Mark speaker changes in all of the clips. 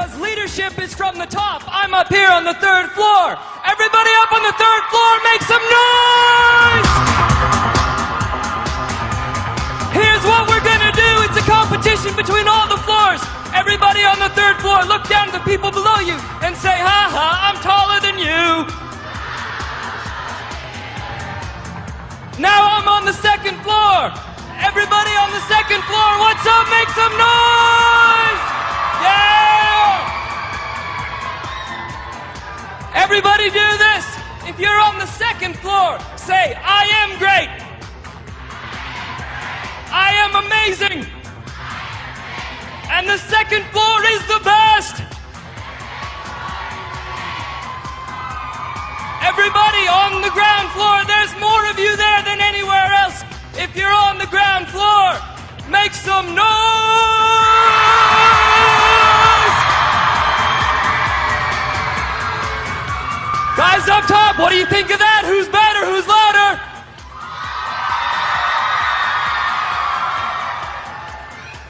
Speaker 1: because leadership is from the top. I'm up here on the 3rd floor. Everybody up on the 3rd floor, make some noise! Here's what we're gonna do. It's a competition between all the floors. Everybody on the 3rd floor, look down at the people below you and say, ha ha, I'm taller than you. Now I'm on the 2nd floor. Everybody on the 2nd floor, what's up? Make some noise! Yeah! Everybody do this. If you're on the 2nd floor, say, I am great. I am amazing. And the 2nd floor is the best. Everybody on the ground floor, there's more of you there than anywhere else. If you're on the ground floor, make some noise! Guys up top, what do you think of that? Who's better? Who's louder?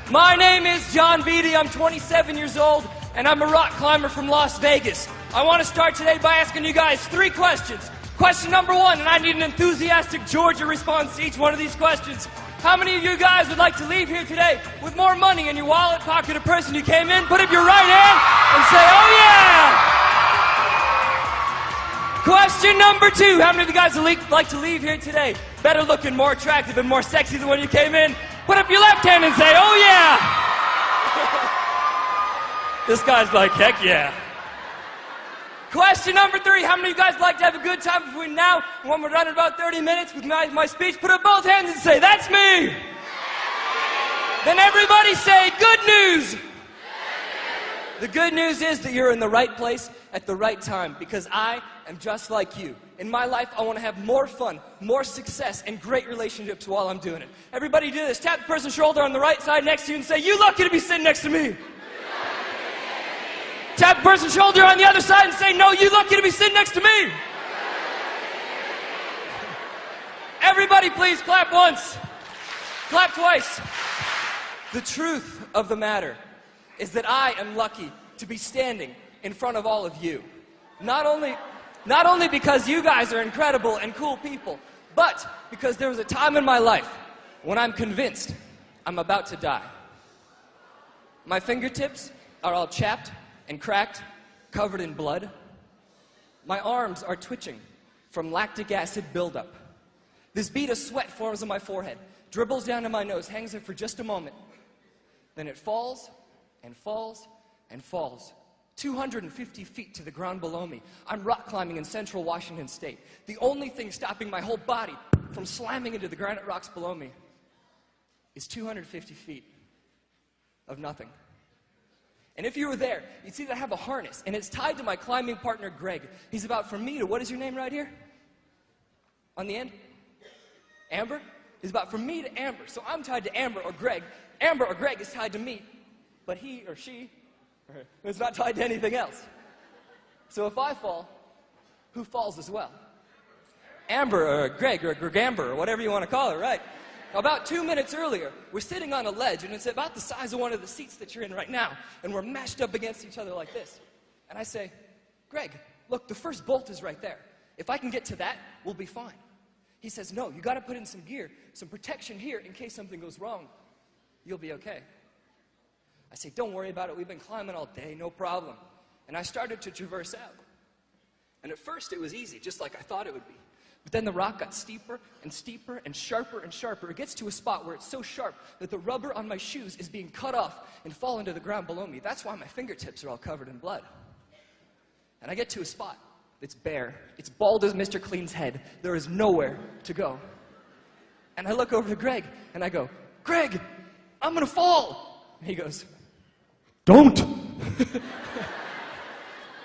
Speaker 1: My name is John Beatty. I'm 27 years old, and I'm a rock climber from Las Vegas. I want to start today by asking you guys 3 questions. Question number 1, and I need an enthusiastic Georgia response to each one of these questions. How many of you guys would like to leave here today with more money in your wallet, pocket, or purse than you came in? Put up your right hand and say, oh yeah! Question number 2, how many of you guys would like to leave here today better looking, more attractive, and more sexy than when you came in? Put up your left hand and say, oh yeah! This guy's like, heck yeah. Question number 3, how many of you guys like to have a good time between now and when we're done in about 30 minutes with my speech? Put up both hands and say, that's me! Then everybody say, good news! The good news is that you're in the right place at the right time, because I am just like you. In my life, I want to have more fun, more success, and great relationships while I'm doing it. Everybody do this. Tap the person's shoulder on the right side next to you and say, you lucky to be sitting next to me. Tap the person's shoulder on the other side and say, no, you lucky to be sitting next to me. Everybody please clap once. Clap twice. The truth of the matter is that I am lucky to be standing in front of all of you. Not only because you guys are incredible and cool people, but because there was a time in my life when I'm convinced I'm about to die. My fingertips are all chapped and cracked, covered in blood. My arms are twitching from lactic acid buildup. This bead of sweat forms on my forehead, dribbles down to my nose, hangs there for just a moment. Then it falls and falls and falls. 250 feet to the ground below me. I'm rock climbing in central Washington state. The only thing stopping my whole body from slamming into the granite rocks below me is 250 feet of nothing. And if you were there, you'd see that I have a harness, and it's tied to my climbing partner, Greg. He's about from me to, what is your name right here? On the end? Amber? He's about from me to Amber. So I'm tied to Amber or Greg. Amber or Greg is tied to me, but he or she is not tied to anything else. So if I fall, who falls as well? Amber or Greg or Gregamber or whatever you want to call it, right? About 2 minutes earlier, we're sitting on a ledge, and it's about the size of one of the seats that you're in right now, and we're mashed up against each other like this. And I say, Greg, look, the first bolt is right there. If I can get to that, we'll be fine. He says, no, you got to put in some gear, some protection here in case something goes wrong. You'll be okay. I say, don't worry about it. We've been climbing all day, no problem. And I started to traverse out. And at first, it was easy, just like I thought it would be. But then the rock got steeper and steeper and sharper and sharper. It gets to a spot where it's so sharp that the rubber on my shoes is being cut off and falling to the ground below me. That's why my fingertips are all covered in blood. And I get to a spot that's bare. It's bald as Mr. Clean's head. There is nowhere to go. And I look over to Greg and I go, Greg, I'm gonna fall. And he goes, don't.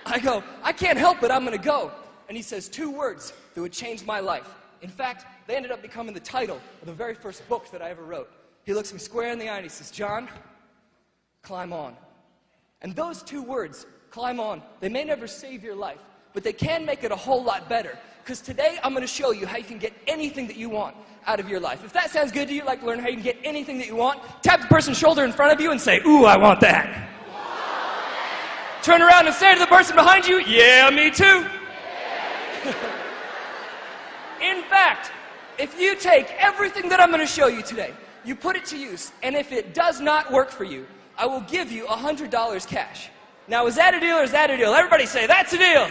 Speaker 1: I go, I can't help it, I'm gonna go. And he says 2 words that would change my life. In fact, they ended up becoming the title of the very first book that I ever wrote. He looks me square in the eye and he says, John, climb on. And those 2 words, climb on, they may never save your life, but they can make it a whole lot better. Because today I'm going to show you how you can get anything that you want out of your life. If that sounds good to you, like to learn how you can get anything that you want, tap the person's shoulder in front of you and say, ooh, I want that. turn around and say to the person behind you, yeah, me too. In fact, if you take everything that I'm going to show you today, you put it to use, and if it does not work for you, I will give you $100 cash. Now, is that a deal or is that a deal? Everybody say, that's a deal.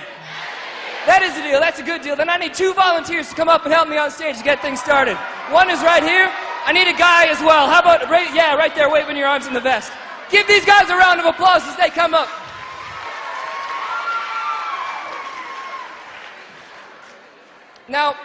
Speaker 1: That is a deal. That's a good deal. Then I need 2 volunteers to come up and help me on stage to get things started. One is right here. I need a guy as well. How about, right there, waving your arms in the vest. Give these guys a round of applause as they come up. Now,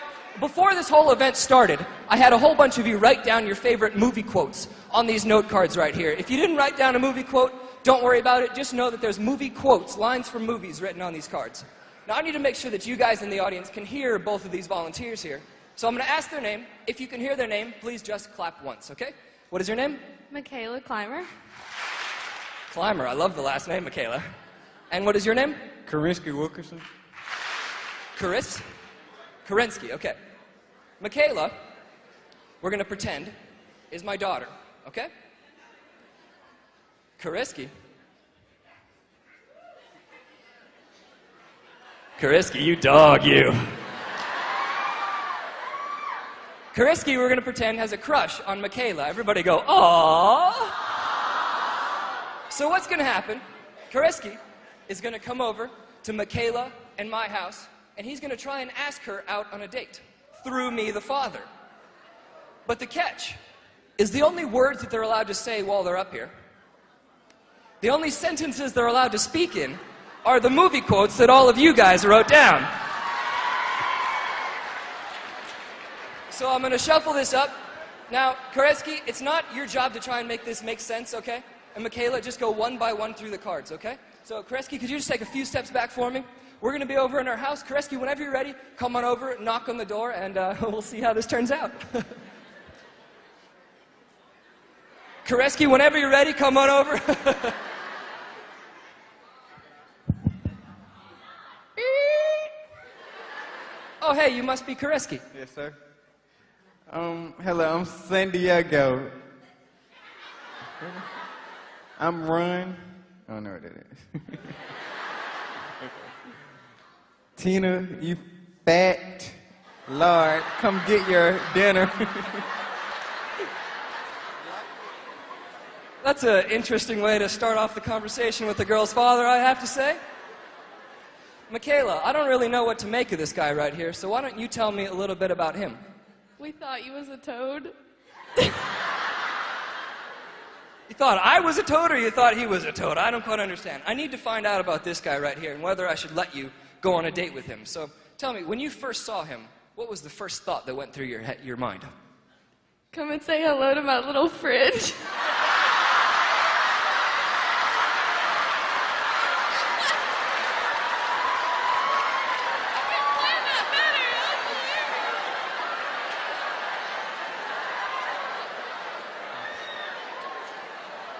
Speaker 1: before this whole event started, I had a whole bunch of you write down your favorite movie quotes on these note cards right here. If you didn't write down a movie quote, don't worry about it. Just know that there's movie quotes, lines from movies written on these cards. Now, I need to make sure that you guys in the audience can hear both of these volunteers here. So I'm going to ask their name. If you can hear their name, please just clap once, okay? What is your name?
Speaker 2: Michaela Clymer.
Speaker 1: Clymer. I love the last name, Michaela. And what is your name?
Speaker 3: Karinsky Wilkerson.
Speaker 1: Kerensky, okay. Michaela, we're going to pretend, is my daughter, okay? Karinsky, you dog, you. Karinsky, we're going to pretend, has a crush on Michaela. Everybody go, aww. So what's going to happen, Karinsky is going to come over to Michaela and my house, and he's going to try and ask her out on a date through me, the father. But the catch is the only words that they're allowed to say while they're up here, the only sentences they're allowed to speak in are the movie quotes that all of you guys wrote down. So I'm going to shuffle this up. Now, Karinsky, it's not your job to try and make this make sense, okay? And Michaela, just go one by one through the cards, okay? So, Karinsky, could you just take a few steps back for me? We're going to be over in our house. Karinsky, whenever you're ready, come on over, knock on the door, and we'll see how this turns out. Karinsky, whenever you're ready, come on over. Oh, hey, you must be Karinsky.
Speaker 3: Yes, sir. Hello, I'm San Diego. I'm Run. I don't know what that is. Tina, you fat lord, come get your dinner.
Speaker 1: That's an interesting way to start off the conversation with the girl's father, I have to say. Michaela, I don't really know what to make of this guy right here, so why don't you tell me a little bit about him?
Speaker 2: We thought you was a toad.
Speaker 1: You thought I was a toad or you thought he was a toad? I don't quite understand. I need to find out about this guy right here and whether I should let you go on a date with him. So tell me, when you first saw him, what was the first thought that went through your mind?
Speaker 2: Come and say hello to my little fridge.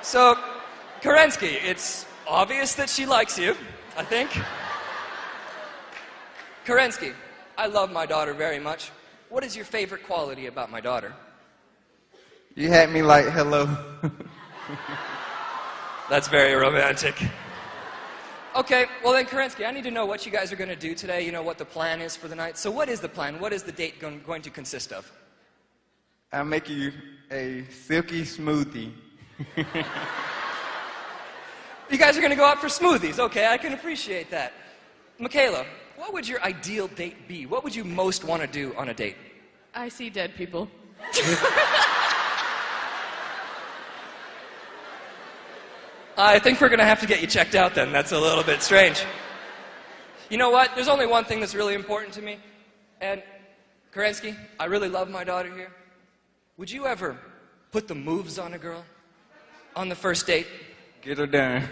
Speaker 1: So, Karinsky, it's obvious that she likes you, I think. Karinsky, I love my daughter very much. What is your favorite quality about my daughter?
Speaker 3: You had me like, hello.
Speaker 1: That's very romantic. Okay, well then, Karinsky, I need to know what you guys are going to do today, you know, what the plan is for the night. So what is the plan? What is the date going to consist of?
Speaker 3: I'll make you a silky smoothie.
Speaker 1: You guys are going to go out for smoothies. Okay, I can appreciate that. Michaela, what would your ideal date be? What would you most want to do on a date?
Speaker 2: I see dead people.
Speaker 1: I think we're going to have to get you checked out then. That's a little bit strange. You know what? There's only one thing that's really important to me. And, Karinsky, I really love my daughter here. Would you ever put the moves on a girl on the first date?
Speaker 3: Get her done.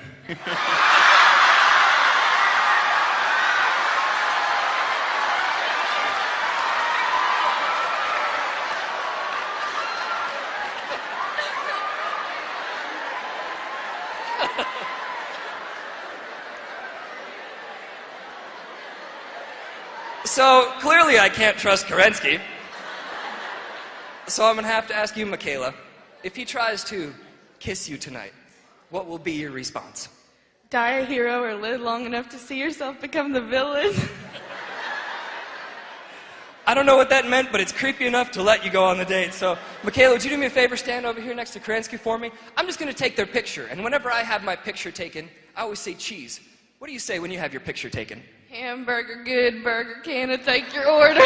Speaker 1: So, clearly I can't trust Karinsky. So I'm going to have to ask you, Michaela, if he tries to kiss you tonight, what will be your response?
Speaker 2: Die a hero or live long enough to see yourself become the villain.
Speaker 1: I don't know what that meant, but it's creepy enough to let you go on the date. So, Michaela, would you do me a favor? Stand over here next to Kerensky for me. I'm just going to take their picture, and whenever I have my picture taken, I always say cheese. What do you say when you have your picture taken?
Speaker 2: Hamburger, good burger, can I take your order?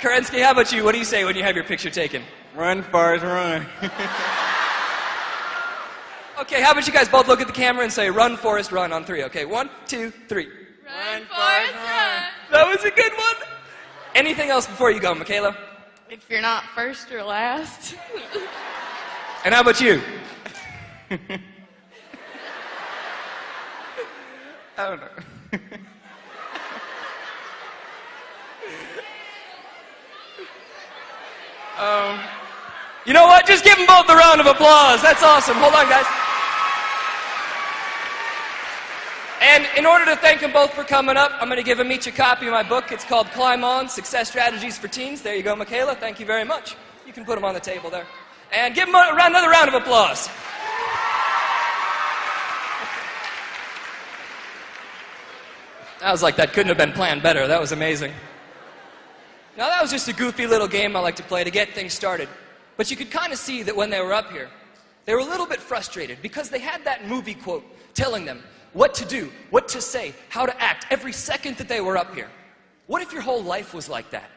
Speaker 1: Kerensky, how about you? What do you say when you have your picture taken?
Speaker 3: Run, Forrest, run.
Speaker 1: Okay, how about you guys both look at the camera and say, run, Forrest, run on 3. Okay, 1, 2, 3.
Speaker 2: Run, Forrest, run.
Speaker 1: That was a good one. Anything else before you go, Michaela?
Speaker 2: If you're not first or last.
Speaker 1: And how about you?
Speaker 3: I don't know.
Speaker 1: You know what? Just give them both a round of applause. That's awesome. Hold on, guys. And in order to thank them both for coming up, I'm going to give them each a copy of my book. It's called Climb On, Success Strategies for Teens. There you go, Michaela. Thank you very much. You can put them on the table there. And give them another round of applause. I was like, that couldn't have been planned better. That was amazing. Now, that was just a goofy little game I like to play to get things started. But you could kind of see that when they were up here, they were a little bit frustrated because they had that movie quote telling them what to do, what to say, how to act every second that they were up here. What if your whole life was like that?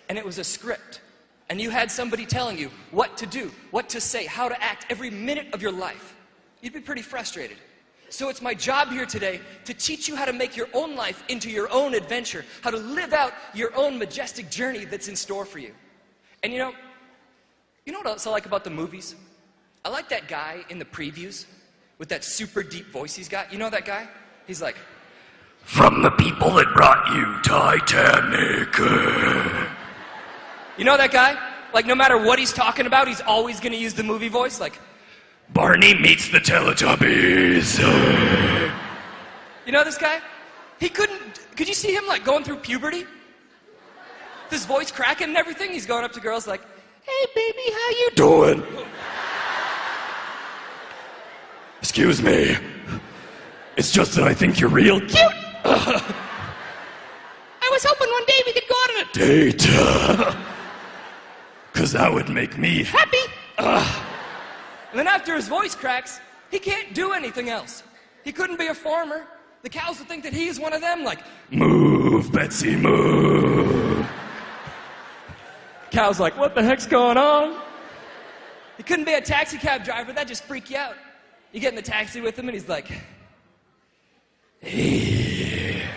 Speaker 1: And it was a script. And you had somebody telling you what to do, what to say, how to act every minute of your life. You'd be pretty frustrated. So it's my job here today to teach you how to make your own life into your own adventure, how to live out your own majestic journey that's in store for you. And you know what else I like about the movies? I like that guy in the previews with that super deep voice he's got. You know that guy? He's like, from the people that brought you Titanic. You know that guy? Like no matter what he's talking about, he's always going to use the movie voice. Like, Barney meets the Teletubbies. You know this guy? Could you see him like going through puberty? His voice cracking and everything. He's going up to girls like, hey baby, how you doing? Excuse me. It's just that I think you're real cute. I was hoping one day we could go out on a date. Cause that would make me happy. And then after his voice cracks, he can't do anything else. He couldn't be a farmer. The cows would think that he is one of them, like, move, Betsy, move. Cow's like, what the heck's going on? He couldn't be a taxi cab driver. That'd just freak you out. You get in the taxi with him and he's like, hey.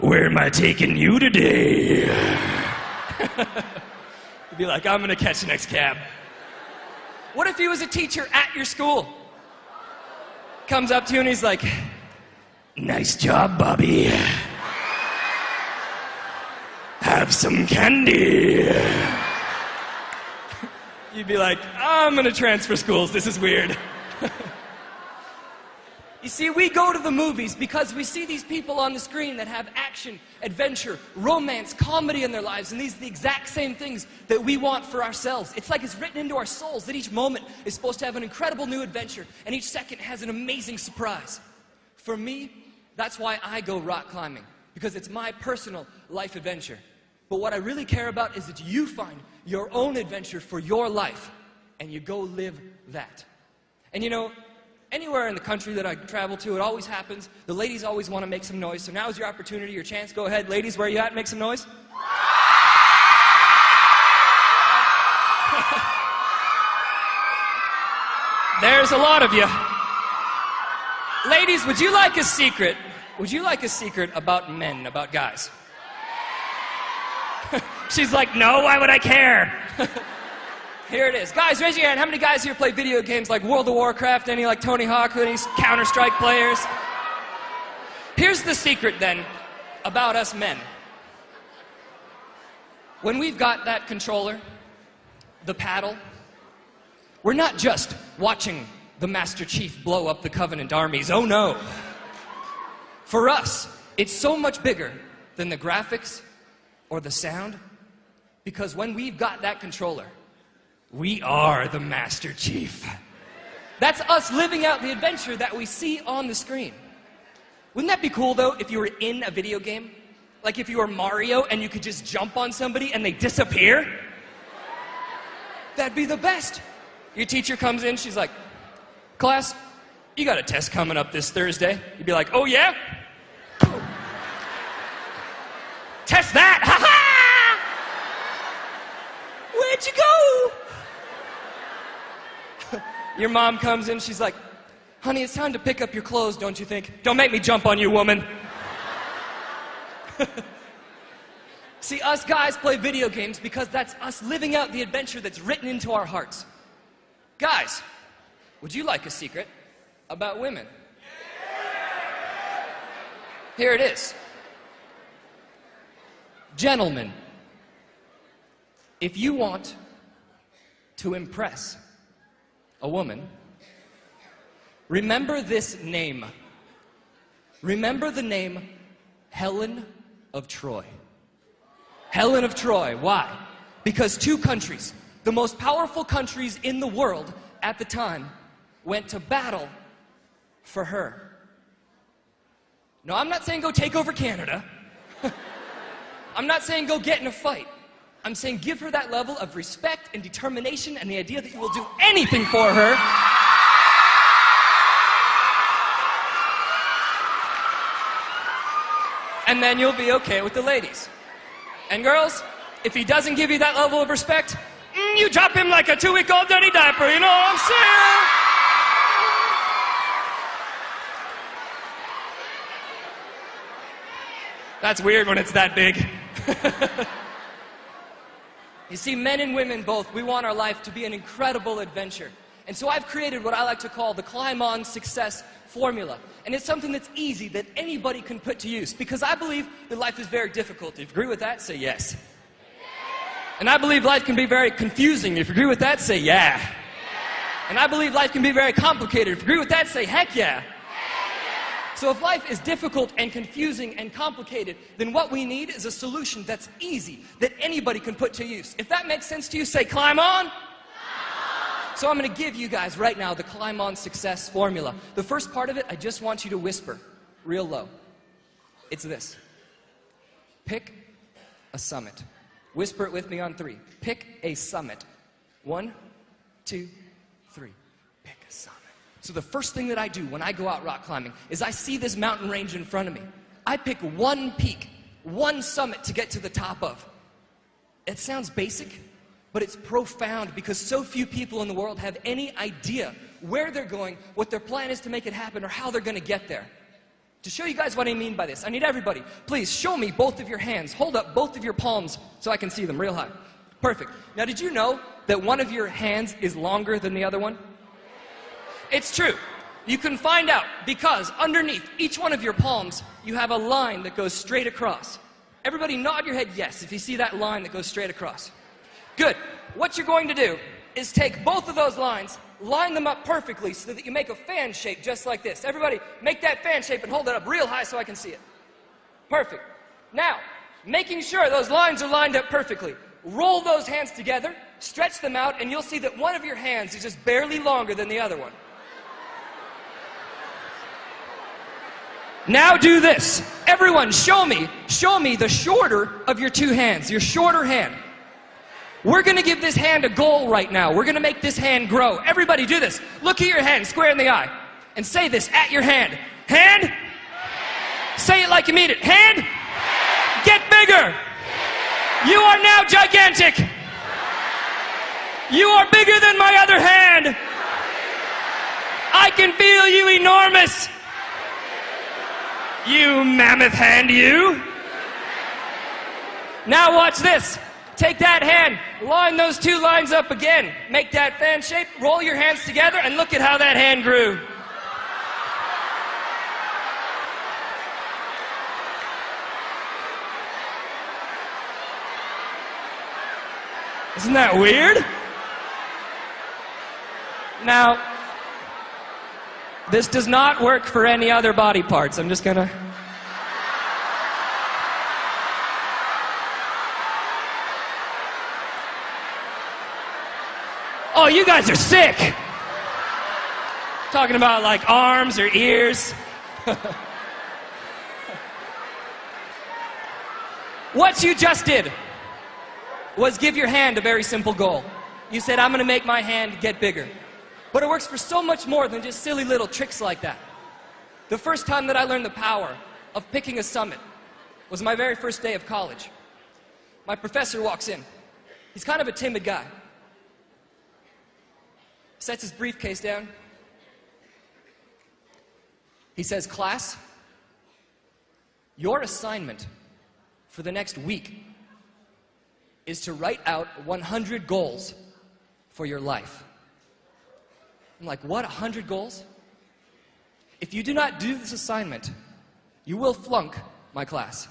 Speaker 1: Where am I taking you today? You'd be like, I'm gonna catch the next cab. What if he was a teacher at your school? Comes up to you and he's like, nice job, Bobby. Have some candy. You'd be like, I'm gonna transfer schools, this is weird. You see, we go to the movies because we see these people on the screen that have action, adventure, romance, comedy in their lives, and these are the exact same things that we want for ourselves. It's like it's written into our souls that each moment is supposed to have an incredible new adventure, and each second has an amazing surprise. For me, that's why I go rock climbing, because it's my personal life adventure. But what I really care about is that you find your own adventure for your life, and you go live that. And you know, anywhere in the country that I travel to, it always happens. The ladies always want to make some noise. So now is your opportunity, your chance. Go ahead. Ladies, where are you at? Make some noise. There's a lot of you. Ladies, would you like a secret? Would you like a secret about men, about guys? She's like, no, why would I care? Here it is. Guys, raise your hand. How many guys here play video games like World of Warcraft? Any like Tony Hawk? Any Counter-Strike players? Here's the secret then about us men. When we've got that controller, the paddle, we're not just watching the Master Chief blow up the Covenant armies. Oh no. For us, it's so much bigger than the graphics or the sound, because when we've got that controller, we are the Master Chief. That's us living out the adventure that we see on the screen. Wouldn't that be cool, though, if you were in a video game? Like if you were Mario and you could just jump on somebody and they disappear? That'd be the best. Your teacher comes in, she's like, class, you got a test coming up this Thursday. You'd be like, oh yeah? Test that, ha-ha! Where'd you go? Your mom comes in, she's like, honey, it's time to pick up your clothes, don't you think? Don't make me jump on you, woman. See, us guys play video games because that's us living out the adventure that's written into our hearts. Guys, would you like a secret about women? Here it is. Gentlemen, if you want to impress a woman, remember this name. Remember the name Helen of Troy. Helen of Troy. Why? Because two countries, the most powerful countries in the world at the time, went to battle for her. No, I'm not saying go take over Canada. I'm not saying go get in a fight. I'm saying give her that level of respect and determination and the idea that you will do anything for her. And then you'll be okay with the ladies. And girls, if he doesn't give you that level of respect, you drop him like a 2-week-old dirty diaper, you know what I'm saying? That's weird when it's that big. You see, men and women both, we want our life to be an incredible adventure. And so I've created what I like to call the Climb On Success Formula. And it's something that's easy, that anybody can put to use. Because I believe that life is very difficult. If you agree with that, say yes. And I believe life can be very confusing. If you agree with that, say yeah. And I believe life can be very complicated. If you agree with that, say heck yeah. So if life is difficult and confusing and complicated, then what we need is a solution that's easy, that anybody can put to use. If that makes sense to you, say climb on. So I'm going to give you guys right now the Climb On Success Formula. The first part of it, I just want you to whisper real low. It's this. Pick a summit. Whisper it with me on 3. Pick a summit. 1, 2, 3. Pick a summit. So the first thing that I do when I go out rock climbing is I see this mountain range in front of me. I pick one peak, one summit to get to the top of. It sounds basic, but it's profound because so few people in the world have any idea where they're going, what their plan is to make it happen, or how they're going to get there. To show you guys what I mean by this, I need everybody, please show me both of your hands. Hold up both of your palms so I can see them real high. Perfect. Now, did you know that one of your hands is longer than the other one? It's true. You can find out because underneath each one of your palms, you have a line that goes straight across. Everybody nod your head yes if you see that line that goes straight across. Good. What you're going to do is take both of those lines, line them up perfectly so that you make a fan shape just like this. Everybody, make that fan shape and hold it up real high so I can see it. Perfect. Now, making sure those lines are lined up perfectly, roll those hands together, stretch them out, and you'll see that one of your hands is just barely longer than the other one. Now do this. Everyone, show me the shorter of your two hands, your shorter hand. We're going to give this hand a goal right now. We're going to make this hand grow. Everybody do this. Look at your hand square in the eye and say this at your hand. Hand. Say it like you mean it. Hand. Get bigger. You are now gigantic. You are bigger than my other hand. I can feel you enormous. You mammoth hand, you. Now watch this. Take that hand, line those two lines up again. Make that fan shape, roll your hands together, and look at how that hand grew. Isn't that weird? Now, this does not work for any other body parts. I'm just gonna Oh, you guys are sick. Talking about like arms or ears. What you just did was give your hand a very simple goal. You said, I'm gonna make my hand get bigger. But it works for so much more than just silly little tricks like that. The first time that I learned the power of picking a summit was my very first day of college. My professor walks in. He's kind of a timid guy. Sets his briefcase down. He says, class, your assignment for the next week is to write out 100 goals for your life. I'm like, what, 100 goals? If you do not do this assignment, you will flunk my class.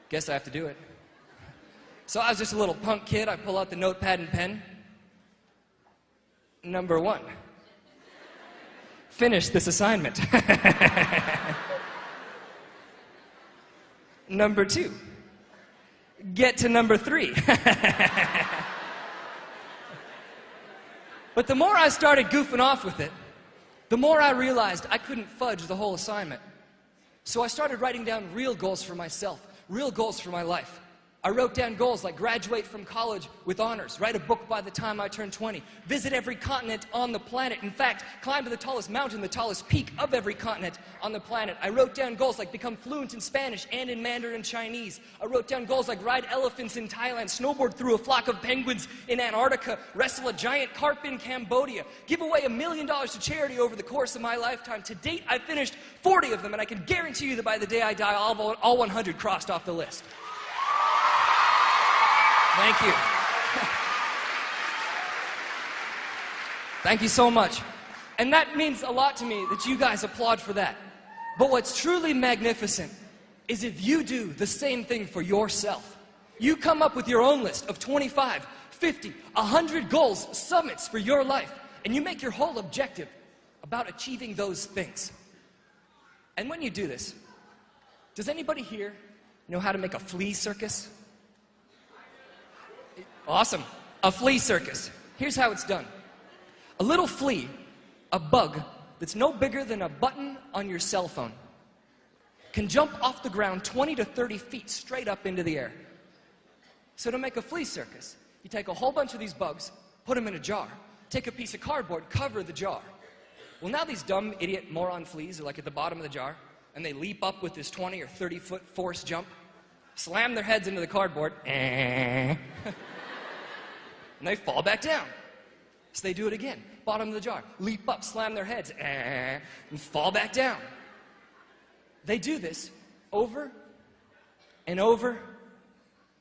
Speaker 1: Guess I have to do it. So I was just a little punk kid. I pull out the notepad and pen. Number 1. Finish this assignment. Number 2. Get to number 3. But the more I started goofing off with it, the more I realized I couldn't fudge the whole assignment. So I started writing down real goals for myself, real goals for my life. I wrote down goals like graduate from college with honors, write a book by the time I turn 20, visit every continent on the planet. In fact, climb to the tallest mountain, the tallest peak of every continent on the planet. I wrote down goals like become fluent in Spanish and in Mandarin Chinese. I wrote down goals like ride elephants in Thailand, snowboard through a flock of penguins in Antarctica, wrestle a giant carp in Cambodia, give away $1 million to charity over the course of my lifetime. To date, I've finished 40 of them, and I can guarantee you that by the day I die, all 100 crossed off the list. Thank you. Thank you so much. And that means a lot to me that you guys applaud for that. But what's truly magnificent is if you do the same thing for yourself. You come up with your own list of 25, 50, 100 goals, summits for your life, and you make your whole objective about achieving those things. And when you do this, does anybody here know how to make a flea circus? Awesome. A flea circus. Here's how it's done. A little flea, a bug that's no bigger than a button on your cell phone, can jump off the ground 20 to 30 feet straight up into the air. So to make a flea circus, you take a whole bunch of these bugs, put them in a jar, take a piece of cardboard, cover the jar. Well, now these dumb idiot moron fleas are like at the bottom of the jar, and they leap up with this 20 or 30 foot force jump, slam their heads into the cardboard, and they fall back down. So they do it again. Bottom of the jar. Leap up, slam their heads, and fall back down. They do this over and over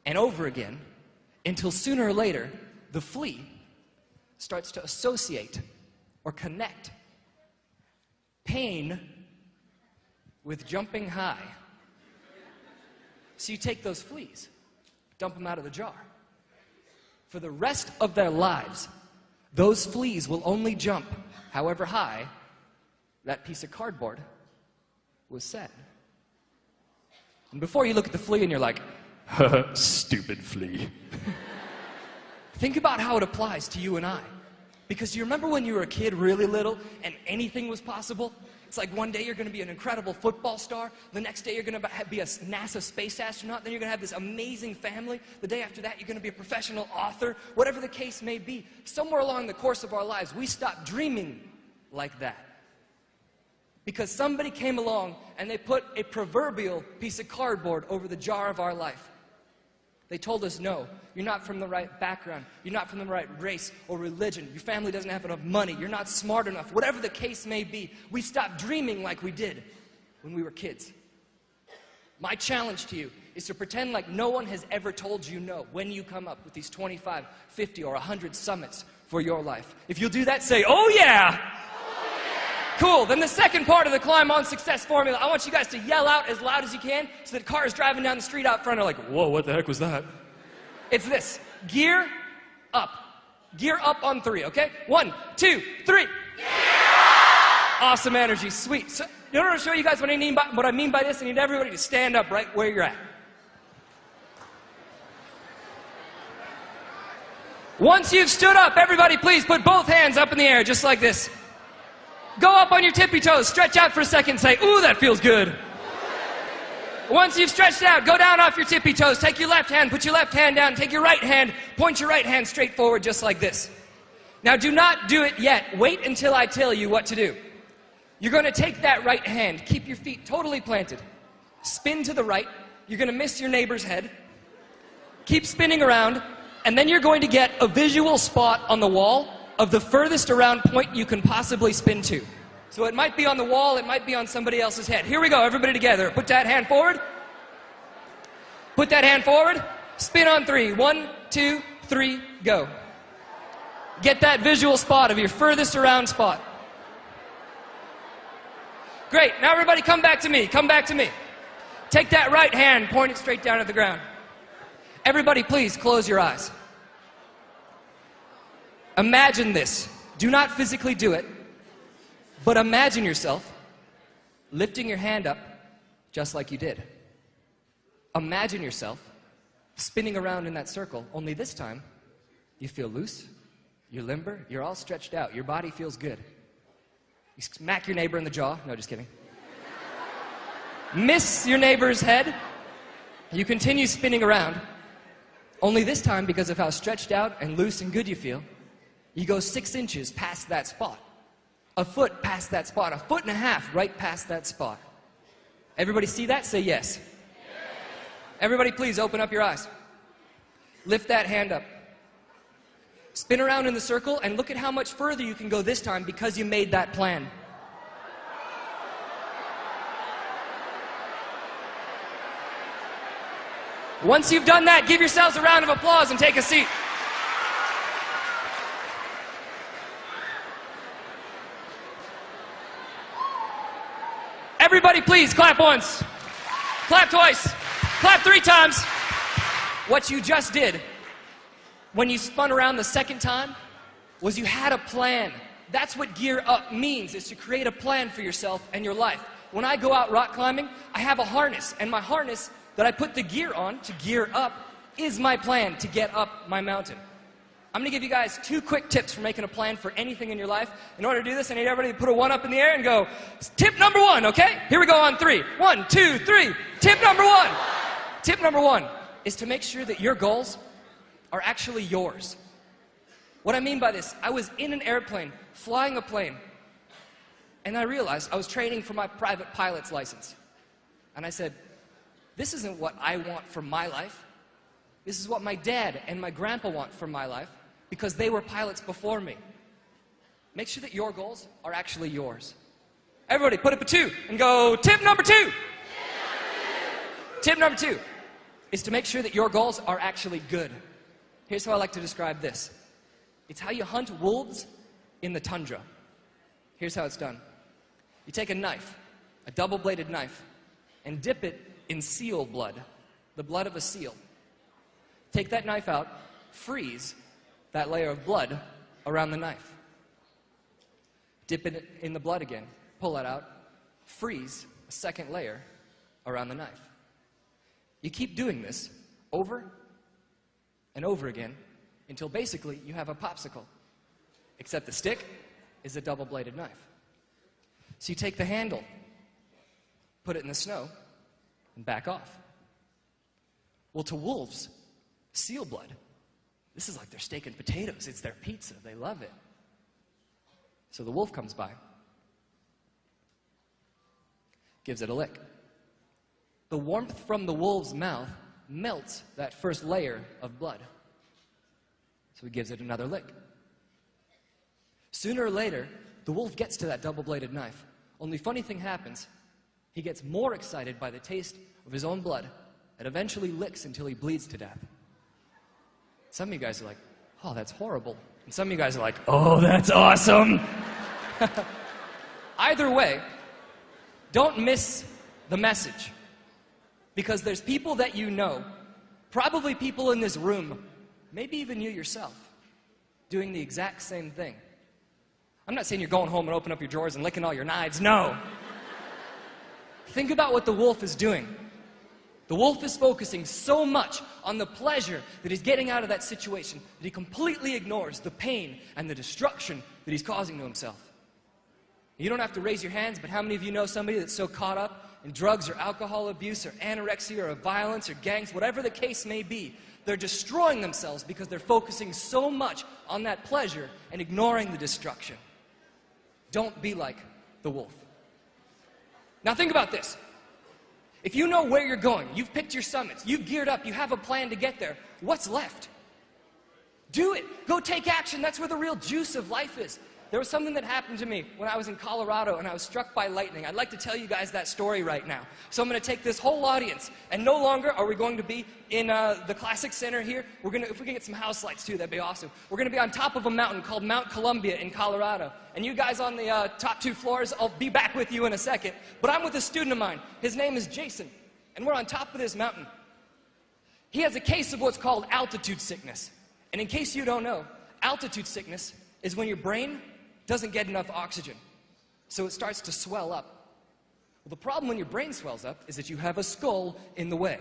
Speaker 1: and over again until sooner or later, the flea starts to associate or connect pain with jumping high. So you take those fleas, dump them out of the jar. For the rest of their lives, those fleas will only jump however high that piece of cardboard was set. And before you look at the flea and you're like, stupid flea. Think about how it applies to you and I. Because do you remember when you were a kid really little and anything was possible? It's like one day you're going to be an incredible football star. The next day you're going to be a NASA space astronaut. Then you're going to have this amazing family. The day after that you're going to be a professional author. Whatever the case may be, somewhere along the course of our lives, we stop dreaming like that. Because somebody came along and they put a proverbial piece of cardboard over the jar of our life. They told us, no, you're not from the right background. You're not from the right race or religion. Your family doesn't have enough money. You're not smart enough. Whatever the case may be, we stopped dreaming like we did when we were kids. My challenge to you is to pretend like no one has ever told you no when you come up with these 25, 50, or 100 summits for your life. If you'll do that, say, oh yeah! Cool. Then the second part of the Climb On Success formula, I want you guys to yell out as loud as you can so that cars driving down the street out front are like, whoa, what the heck was that? It's this. Gear up. Gear up on 3, okay? 1, 2, 3. Gear up! Awesome energy. Sweet. So, in order to show you guys what I mean by this, I need everybody to stand up right where you're at. Once you've stood up, everybody please put both hands up in the air, just like this. Go up on your tippy toes, stretch out for a second, say, ooh, that feels good. Once you've stretched out, go down off your tippy toes, take your left hand, put your left hand down, take your right hand, point your right hand straight forward, just like this. Now do not do it yet, wait until I tell you what to do. You're going to take that right hand, keep your feet totally planted, spin to the right, you're going to miss your neighbor's head, keep spinning around, and then you're going to get a visual spot on the wall of the furthest around point you can possibly spin to. So it might be on the wall, it might be on somebody else's head. Here we go, everybody together. Put that hand forward. Put that hand forward. Spin on 3. 1, 2, 3, go. Get that visual spot of your furthest around spot. Great, now everybody come back to me, come back to me. Take that right hand, point it straight down at the ground. Everybody please close your eyes. Imagine this. Do not physically do it, but imagine yourself lifting your hand up just like you did. Imagine yourself spinning around in that circle, only this time you feel loose, you're limber, you're all stretched out, your body feels good. You smack your neighbor in the jaw. No, just kidding. Miss your neighbor's head. You continue spinning around. Only this time, because of how stretched out and loose and good you feel, you go 6 inches past that spot. A foot past that spot. 1.5 feet right past that spot. Everybody see that? Say yes. Yes. Everybody please open up your eyes. Lift that hand up. Spin around in the circle and look at how much further you can go this time because you made that plan. Once you've done that, give yourselves a round of applause and take a seat. Everybody please clap once, clap twice, clap 3 times. What you just did when you spun around the second time was you had a plan. That's what gear up means, is to create a plan for yourself and your life. When I go out rock climbing, I have a harness, and my harness that I put the gear on to gear up is my plan to get up my mountain. I'm going to give you guys 2 quick tips for making a plan for anything in your life. In order to do this, I need everybody to put a 1 up in the air and go, tip number 1, okay? Here we go on 3. 1, 2, 3. Tip number 1. Tip number 1 is to make sure that your goals are actually yours. What I mean by this, I was in an airplane, flying a plane, and I realized I was training for my private pilot's license. And I said, this isn't what I want for my life. This is what my dad and my grandpa want for my life because they were pilots before me. Make sure that your goals are actually yours. Everybody put up a 2 and go, tip number 2. Tip number 2 is to make sure that your goals are actually good. Here's how I like to describe this. It's how you hunt wolves in the tundra. Here's how it's done. You take a knife, a double-bladed knife, and dip it in seal blood, the blood of a seal. Take that knife out, freeze that layer of blood around the knife. Dip it in the blood again, pull it out, freeze a second layer around the knife. You keep doing this over and over again until basically you have a popsicle, except the stick is a double-bladed knife. So you take the handle, put it in the snow, and back off. Well, to wolves, seal blood, this is like their steak and potatoes. It's their pizza. They love it. So the wolf comes by, gives it a lick. The warmth from the wolf's mouth melts that first layer of blood. So he gives it another lick. Sooner or later, the wolf gets to that double-bladed knife. Only funny thing happens. He gets more excited by the taste of his own blood and eventually licks until he bleeds to death. Some of you guys are like, oh, that's horrible. And some of you guys are like, oh, that's awesome. Either way, don't miss the message. Because there's people that you know, probably people in this room, maybe even you yourself, doing the exact same thing. I'm not saying you're going home and opening up your drawers and licking all your knives. No. Think about what the wolf is doing. The wolf is focusing so much on the pleasure that he's getting out of that situation that he completely ignores the pain and the destruction that he's causing to himself. You don't have to raise your hands, but how many of you know somebody that's so caught up in drugs or alcohol abuse or anorexia or violence or gangs, whatever the case may be, they're destroying themselves because they're focusing so much on that pleasure and ignoring the destruction. Don't be like the wolf. Now think about this. If you know where you're going, you've picked your summits, you've geared up, you have a plan to get there, what's left? Do it. Go take action. That's where the real juice of life is. There was something that happened to me when I was in Colorado and I was struck by lightning. I'd like to tell you guys that story right now. So I'm going to take this whole audience, and no longer are we going to be in the Classic Center here. If we can get some house lights too, that'd be awesome. We're going to be on top of a mountain called Mount Columbia in Colorado. And you guys on the top 2 floors, I'll be back with you in a second. But I'm with a student of mine. His name is Jason, and we're on top of this mountain. He has a case of what's called altitude sickness. And in case you don't know, altitude sickness is when your brain doesn't get enough oxygen, so it starts to swell up. Well, the problem when your brain swells up is that you have a skull in the way,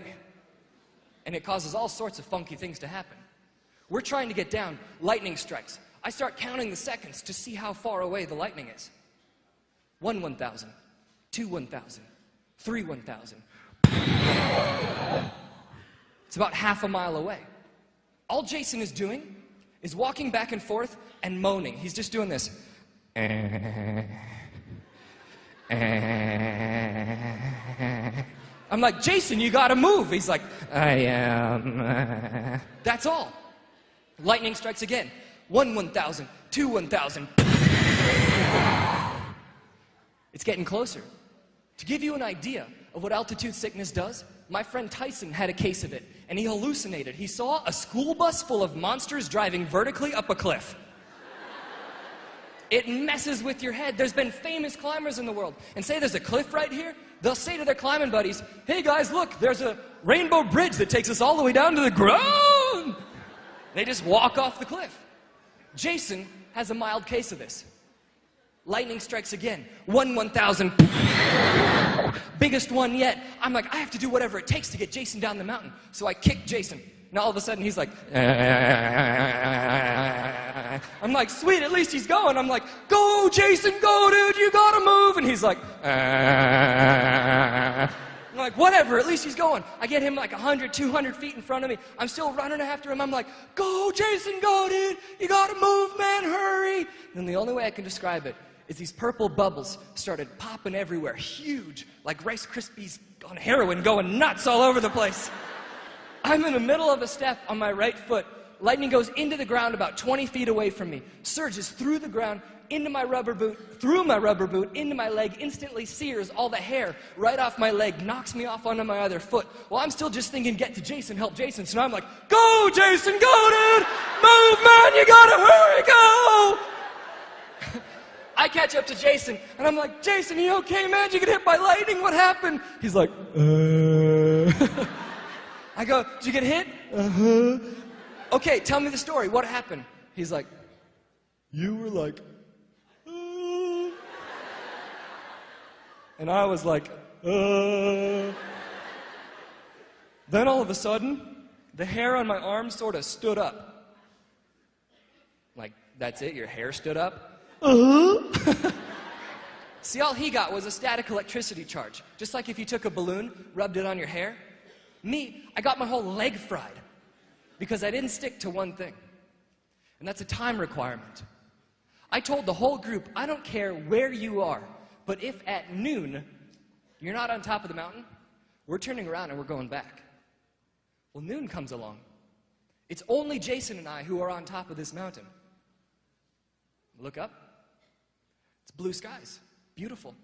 Speaker 1: and it causes all sorts of funky things to happen. We're trying to get down, lightning strikes. I start counting the seconds to see how far away the lightning is. 1 1,000, 2 1,000, 3 1,000. It's about half a mile away. All Jason is doing is walking back and forth and moaning. He's just doing this. I'm like, Jason, you gotta move. He's like, I am. That's all. Lightning strikes again. 1 1,000, 2 1,000. It's getting closer. To give you an idea of what altitude sickness does, my friend Tyson had a case of it, and he hallucinated. He saw a school bus full of monsters driving vertically up a cliff. It messes with your head. There's been famous climbers in the world, and say there's a cliff right here, they'll say to their climbing buddies, hey guys, look, there's a rainbow bridge that takes us all the way down to the ground. They just walk off the cliff. Jason has a mild case of this. Lightning strikes again. 1 1,000. Biggest one yet. I'm like, I have to do whatever it takes to get Jason down the mountain. So I kick Jason. And all of a sudden he's like, I'm like, sweet, at least he's going. I'm like, go Jason, go dude, you gotta move. And he's like, I'm like, whatever, at least he's going. I get him like 100, 200 feet in front of me. I'm still running after him. I'm like, go Jason, go dude, you gotta move, man, hurry. And the only way I can describe it is these purple bubbles started popping everywhere, huge, like Rice Krispies on heroin, going nuts all over the place. I'm in the middle of a step on my right foot. Lightning goes into the ground about 20 feet away from me, surges through the ground, into my rubber boot, through my rubber boot, into my leg, instantly sears all the hair right off my leg, knocks me off onto my other foot. Well, I'm still just thinking, get to Jason, help Jason. So now I'm like, go Jason, go dude, move man, you gotta hurry, go. I catch up to Jason, and I'm like, Jason, you okay, man? Did you get hit by lightning? What happened? He's like, I go, did you get hit? Okay, tell me the story. What happened? He's like, you were like, and I was like, Then all of a sudden, the hair on my arm sort of stood up. Like, that's it? Your hair stood up? See, all he got was a static electricity charge. Just like if you took a balloon, rubbed it on your hair. Me, I got my whole leg fried because I didn't stick to one thing. And that's a time requirement. I told the whole group, I don't care where you are, but if at noon you're not on top of the mountain, we're turning around and we're going back. Well, noon comes along. It's only Jason and I who are on top of this mountain. Look up. It's blue skies. Beautiful.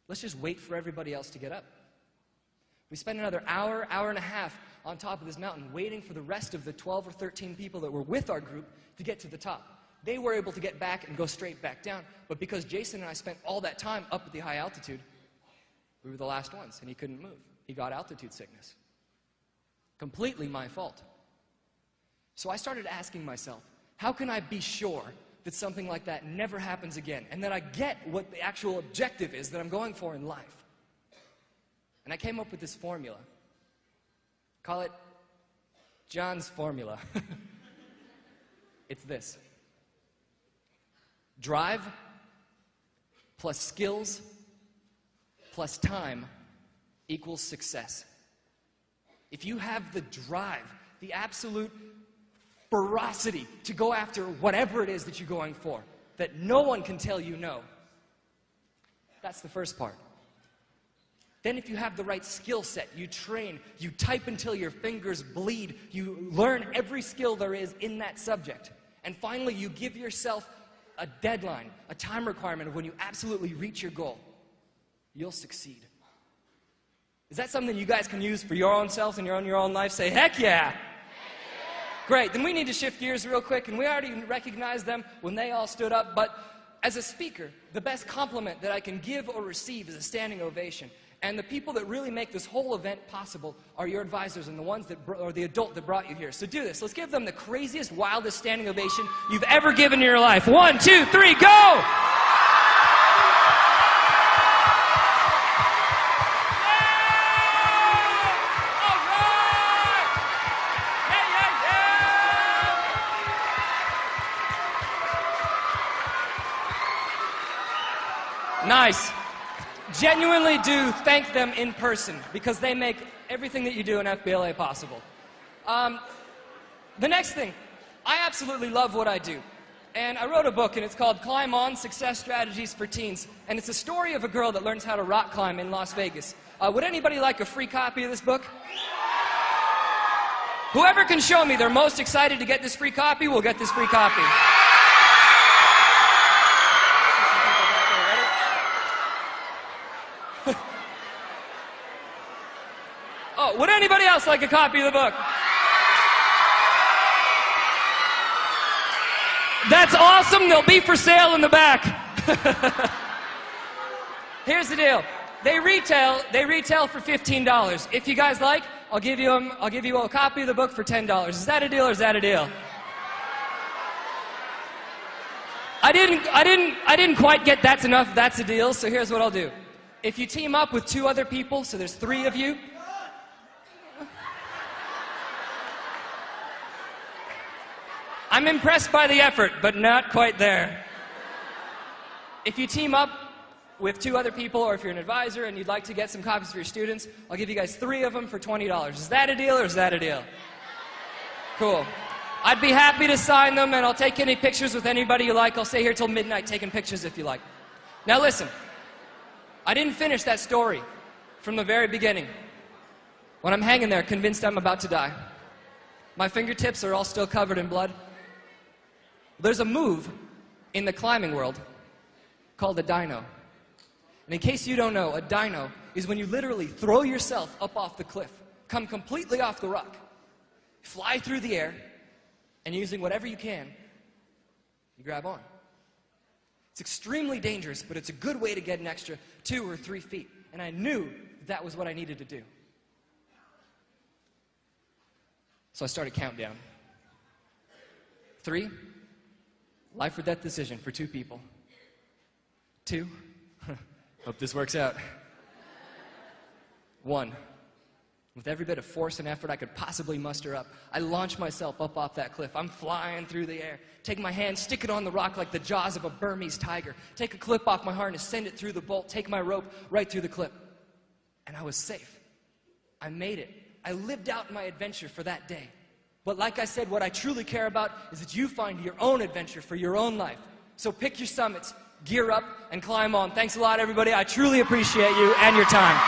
Speaker 1: Let's just wait for everybody else to get up. We spent another hour, hour and a half on top of this mountain waiting for the rest of the 12 or 13 people that were with our group to get to the top. They were able to get back and go straight back down, but because Jason and I spent all that time up at the high altitude, we were the last ones, and he couldn't move. He got altitude sickness. Completely my fault. So I started asking myself, how can I be sure that something like that never happens again, and that I get what the actual objective is that I'm going for in life? And I came up with this formula. Call it John's formula. It's this. Drive plus skills plus time equals success. If you have the drive, the absolute ferocity to go after whatever it is that you're going for, that no one can tell you no, that's the first part. Then if you have the right skill set, you train, you type until your fingers bleed, you learn every skill there is in that subject. And finally, you give yourself a deadline, a time requirement of when you absolutely reach your goal. You'll succeed. Is that something you guys can use for your own selves and your own life? Say, heck yeah! Heck yeah! Great, then we need to shift gears real quick, and we already recognized them when they all stood up, but as a speaker, the best compliment that I can give or receive is a standing ovation. And the people that really make this whole event possible are your advisors and the ones that, or the adult that brought you here. So do this. Let's give them the craziest, wildest standing ovation you've ever given in your life. 1, 2, 3, go! Nice. Genuinely do thank them in person because they make everything that you do in FBLA possible. The next thing, I absolutely love what I do. And I wrote a book and it's called Climb On, Success Strategies for Teens. And it's a story of a girl that learns how to rock climb in Las Vegas. Would anybody like a free copy of this book? Whoever can show me they're most excited to get this free copy will get this free copy. Oh, would anybody else like a copy of the book? That's awesome. They'll be for sale in the back. Here's the deal. They retail for $15. If you guys like, I'll give you a copy of the book for $10. Is that a deal or is that a deal? I didn't quite get that's enough, that's a deal, so here's what I'll do. If you team up with 2 other people, so there's 3 of you, I'm impressed by the effort, but not quite there. If you team up with 2 other people, or if you're an advisor and you'd like to get some copies for your students, I'll give you guys 3 of them for $20. Is that a deal or is that a deal? Cool. I'd be happy to sign them, and I'll take any pictures with anybody you like. I'll stay here till midnight taking pictures if you like. Now listen, I didn't finish that story from the very beginning. When I'm hanging there, convinced I'm about to die. My fingertips are all still covered in blood. There's a move in the climbing world called a dyno. And in case you don't know, a dyno is when you literally throw yourself up off the cliff, come completely off the rock, fly through the air, and using whatever you can, you grab on. It's extremely dangerous, but it's a good way to get an extra 2 or 3 feet. And I knew that was what I needed to do. So I started countdown. 3, life or death decision for 2 people. 2, hope this works out. 1, with every bit of force and effort I could possibly muster up, I launch myself up off that cliff. I'm flying through the air. Take my hand, stick it on the rock like the jaws of a Burmese tiger. Take a clip off my harness, send it through the bolt, take my rope right through the clip. And I was safe. I made it. I lived out my adventure for that day. But like I said, what I truly care about is that you find your own adventure for your own life. So pick your summits, gear up, and climb on. Thanks a lot, everybody. I truly appreciate you and your time.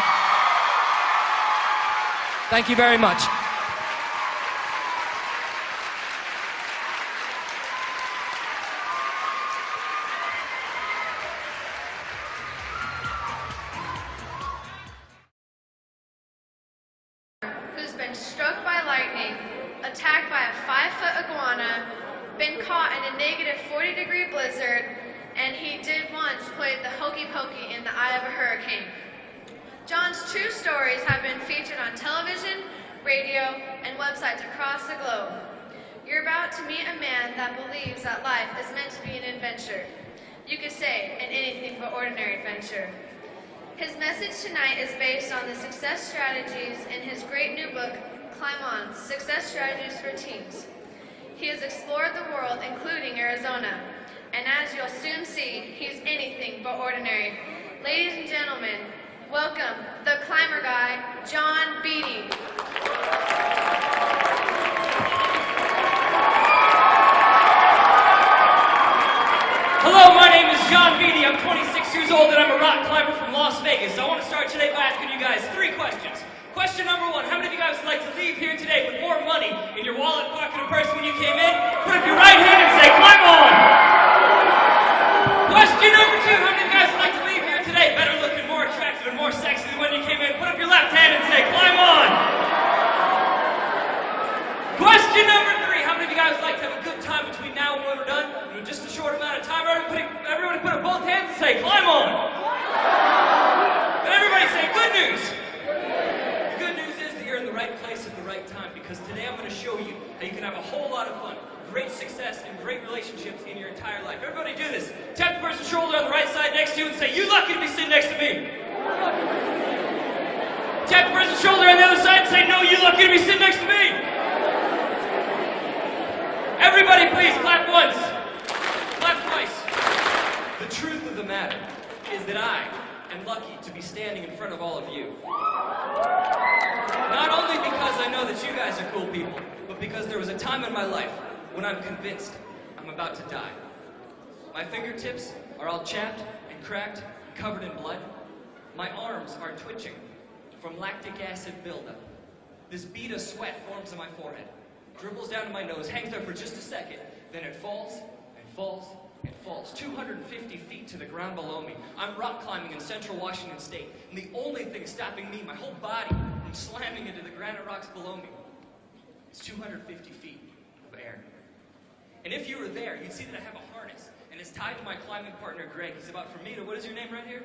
Speaker 1: Thank you very much.
Speaker 2: Who's been struck by lightning, attacked by a 5-foot iguana, been caught in a negative 40-degree blizzard, and he did once play the hokey pokey in the eye of a hurricane. John's true stories have been featured on television, radio, and websites across the globe. You're about to meet a man that believes that life is meant to be an adventure. You could say an anything but ordinary adventure. His message tonight is based on the success strategies in his great new book, Climb On, Success Strategies for Teams. He has explored the world, including Arizona, and as you'll soon see, he's anything but ordinary. Ladies and gentlemen, welcome the climber guy, John Beatty.
Speaker 4: Hello, my name is John Beatty. I'm 26 years old and I'm a rock climber from Las Vegas. I want to start today by asking you guys 3 questions. Question number 1, how many of you guys would like to leave here today with more money in your wallet, pocket, or purse when you came in? Put up your right hand and say, climb on! Question number 2, how many of you guys would like to leave here today better looking, more attractive, and more sexy than when you came in? Put up your left hand and say, climb on! Question number 3, how many of you guys would like to have a good time between now and when we're done? In just a short amount of time, everybody put up both hands and say, climb on! And everybody say, good news! The good news is that you're in the right place at the right time, because today I'm going to show you how you can have a whole lot of fun, great success, and great relationships in your entire life. Everybody do this. Tap the person's shoulder on the right side next to you and say, you lucky to be sitting next to me. Tap the person's shoulder on the other side and say, no, you lucky to be sitting next to me. Everybody please clap once. Clap twice.
Speaker 1: The truth of the matter is that I am lucky to be standing in front of all of you. Not only because I know that you guys are cool people, but because there was a time in my life when I'm convinced I'm about to die. My fingertips are all chapped and cracked, covered in blood. My arms are twitching from lactic acid buildup. This bead of sweat forms on my forehead, dribbles down to my nose, hangs there for just a second, then it falls and falls and falls 250 feet to the ground below me. I'm rock climbing in central Washington State, and the only thing stopping me, my whole body, from slamming into the granite rocks below me, is 250 feet of air. And if you were there, you'd see that I have a harness, and it's tied to my climbing partner, Greg. He's about from me to, what is your name right here?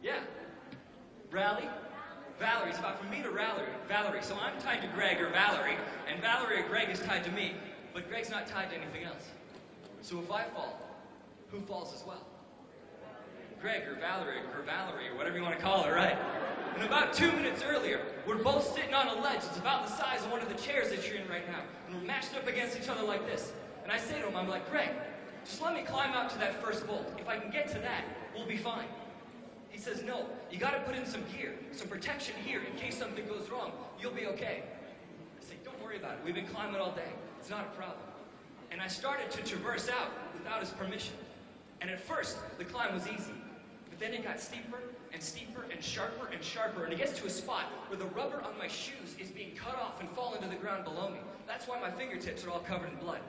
Speaker 1: Yeah. Rally? Valerie. It's about from me to Valerie. So I'm tied to Greg or Valerie, and Valerie or Greg is tied to me, but Greg's not tied to anything else. So if I fall, who falls as well? Greg or Valerie or whatever you want to call it, right? And about 2 minutes earlier, we're both sitting on a ledge. It's about the size of one of the chairs that you're in right now. And we're matched up against each other like this. And I say to him, I'm like, Greg, just let me climb out to that first bolt. If I can get to that, we'll be fine. He says, no, you got to put in some gear, some protection here in case something goes wrong. You'll be okay. I say, don't worry about it. We've been climbing all day. It's not a problem. And I started to traverse out without his permission. And at first, the climb was easy. But then it got steeper and steeper and sharper and sharper. And it gets to a spot where the rubber on my shoes is being cut off and falling to the ground below me. That's why my fingertips are all covered in blood.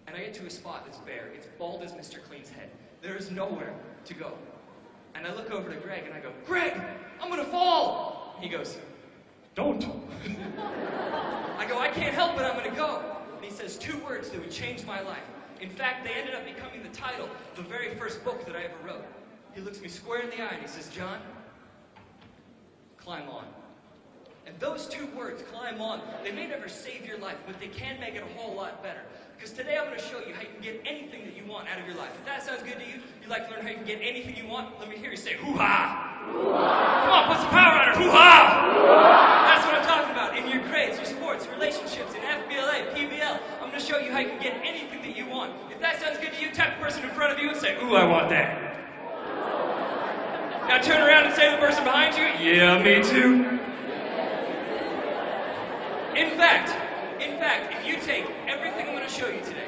Speaker 1: And I get to a spot that's bare. It's bald as Mr. Clean's head. There is nowhere to go. And I look over to Greg and I go, Greg, I'm gonna fall. He goes, don't. I go, I can't help it, I'm gonna go. And he says 2 words that would change my life. In fact, they ended up becoming the title of the very first book that I ever wrote. He looks me square in the eye and he says, John, climb on. And those 2 words, climb on, they may never save your life, but they can make it a whole lot better. Because today I'm going to show you how you can get anything that you want out of your life. If that sounds good to you, you'd like to learn how you can get anything you want, let me hear you say, hoo-ha! Hoo-ha! Come on, put some power on it, hoo-ha! Hoo-ha! That's what I'm talking about. In your grades, your sports, relationships, in FBLA, PBL, I'm going to show you how you can get anything that you want. If that sounds good to you, tap the person in front of you and say, ooh, I want that. Now turn around and say to the person behind you, yeah, me too. In fact, if you take everything I'm going to show you today,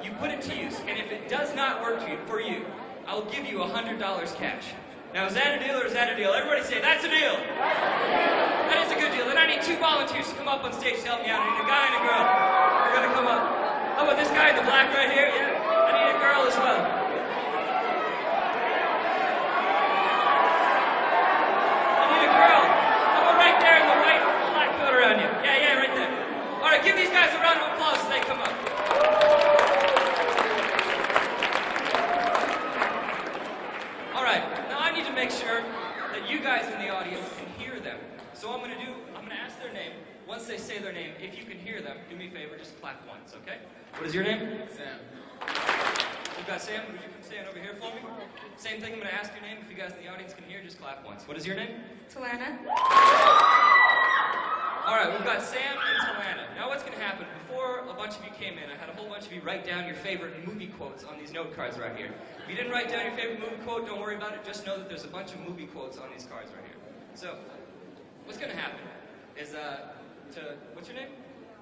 Speaker 1: you put it to use, and if it does not work for you, I'll give you $100 cash. Now, is that a deal or is that a deal? Everybody say, that's a deal. That is a good deal. Then I need 2 volunteers to come up on stage to help me out. I need a guy and a girl. They're going to come up. How about this guy in the black right here? Yeah. I need a girl as well. I need a girl. How about right there in the white black coat around you? Yeah, right there. All right, give these guys a round of applause as they come up. All right, now I need to make sure that you guys in the audience can hear them. So I'm going to ask their name. Once they say their name, if you can hear them, do me a favor, just clap once, okay? What is your name?
Speaker 3: Sam.
Speaker 4: We've got Sam. Would you come stand over here for me? Same thing, I'm going to ask your name. If you guys in the audience can hear, just clap once. What is your name?
Speaker 2: Talana.
Speaker 4: All right, we've got Sam and Talana. Now what's going to happen? Before a bunch of you came in, I had a whole bunch of you write down your favorite movie quotes on these note cards right here. If you didn't write down your favorite movie quote, don't worry about it. Just know that there's a bunch of movie quotes on these cards right here. So, what's going to happen is, what's your name?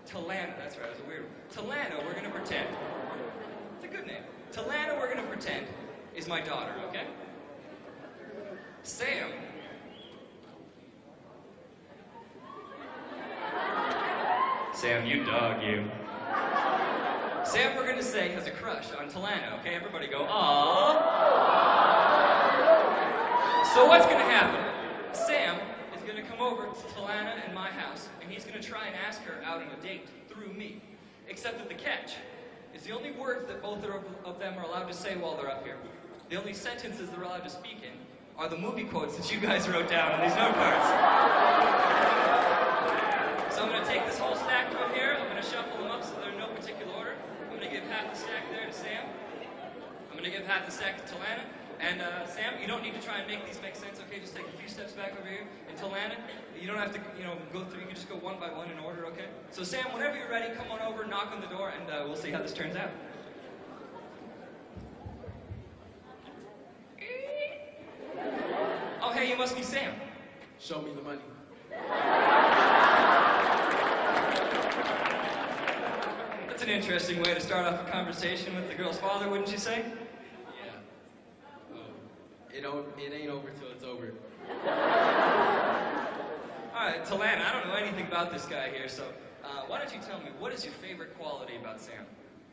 Speaker 4: Talana, that's right, it was a weird one. Talana, we're going to pretend. It's a good name. Talana, we're going to pretend, is my daughter, okay? Sam. Sam, you dog, you. Sam, we're going to say, has a crush on Talana, okay? Everybody go, aww. So what's going to happen? Sam is going to come over to Talana and my house, and he's going to try and ask her out on a date through me. Except that the catch is the only words that both of them are allowed to say while they're up here. The only sentences they're allowed to speak in are the movie quotes that you guys wrote down on these note cards. So I'm going to take this whole stack from here, I'm going to shuffle them up so they're in no particular order. I'm going to give half the stack there to Sam. I'm going to give half the stack to Talana. And Sam, you don't need to try and make these make sense, okay? Just take a few steps back over here. And Talana, you don't have to, go through. You can just go one by one in order, okay? So Sam, whenever you're ready, come on over, knock on the door, and we'll see how this turns out. Oh, hey, you must be Sam.
Speaker 3: Show me the money.
Speaker 4: That's an interesting way to start off a conversation with the girl's father, wouldn't you say?
Speaker 3: It ain't over till it's over.
Speaker 4: All right, Talana, I don't know anything about this guy here, so why don't you tell me, what is your favorite quality about Sam?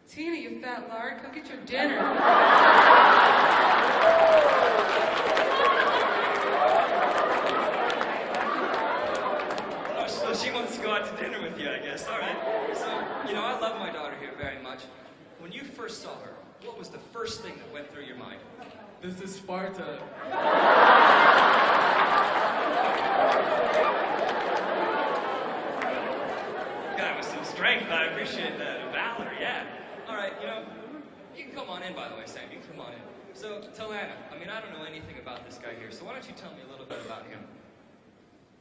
Speaker 5: Tina, you fat lard, come get your dinner.
Speaker 4: Oh, so she wants to go out to dinner with you, I guess. All right. So, I love my daughter here very much. When you first saw her, what was the first thing that went through your mind?
Speaker 3: This is Sparta.
Speaker 4: God, with some strength, I appreciate that. Valor, yeah. All right, you can come on in, by the way, Sam. You can come on in. So, Talana, I don't know anything about this guy here, so why don't you tell me a little bit about him?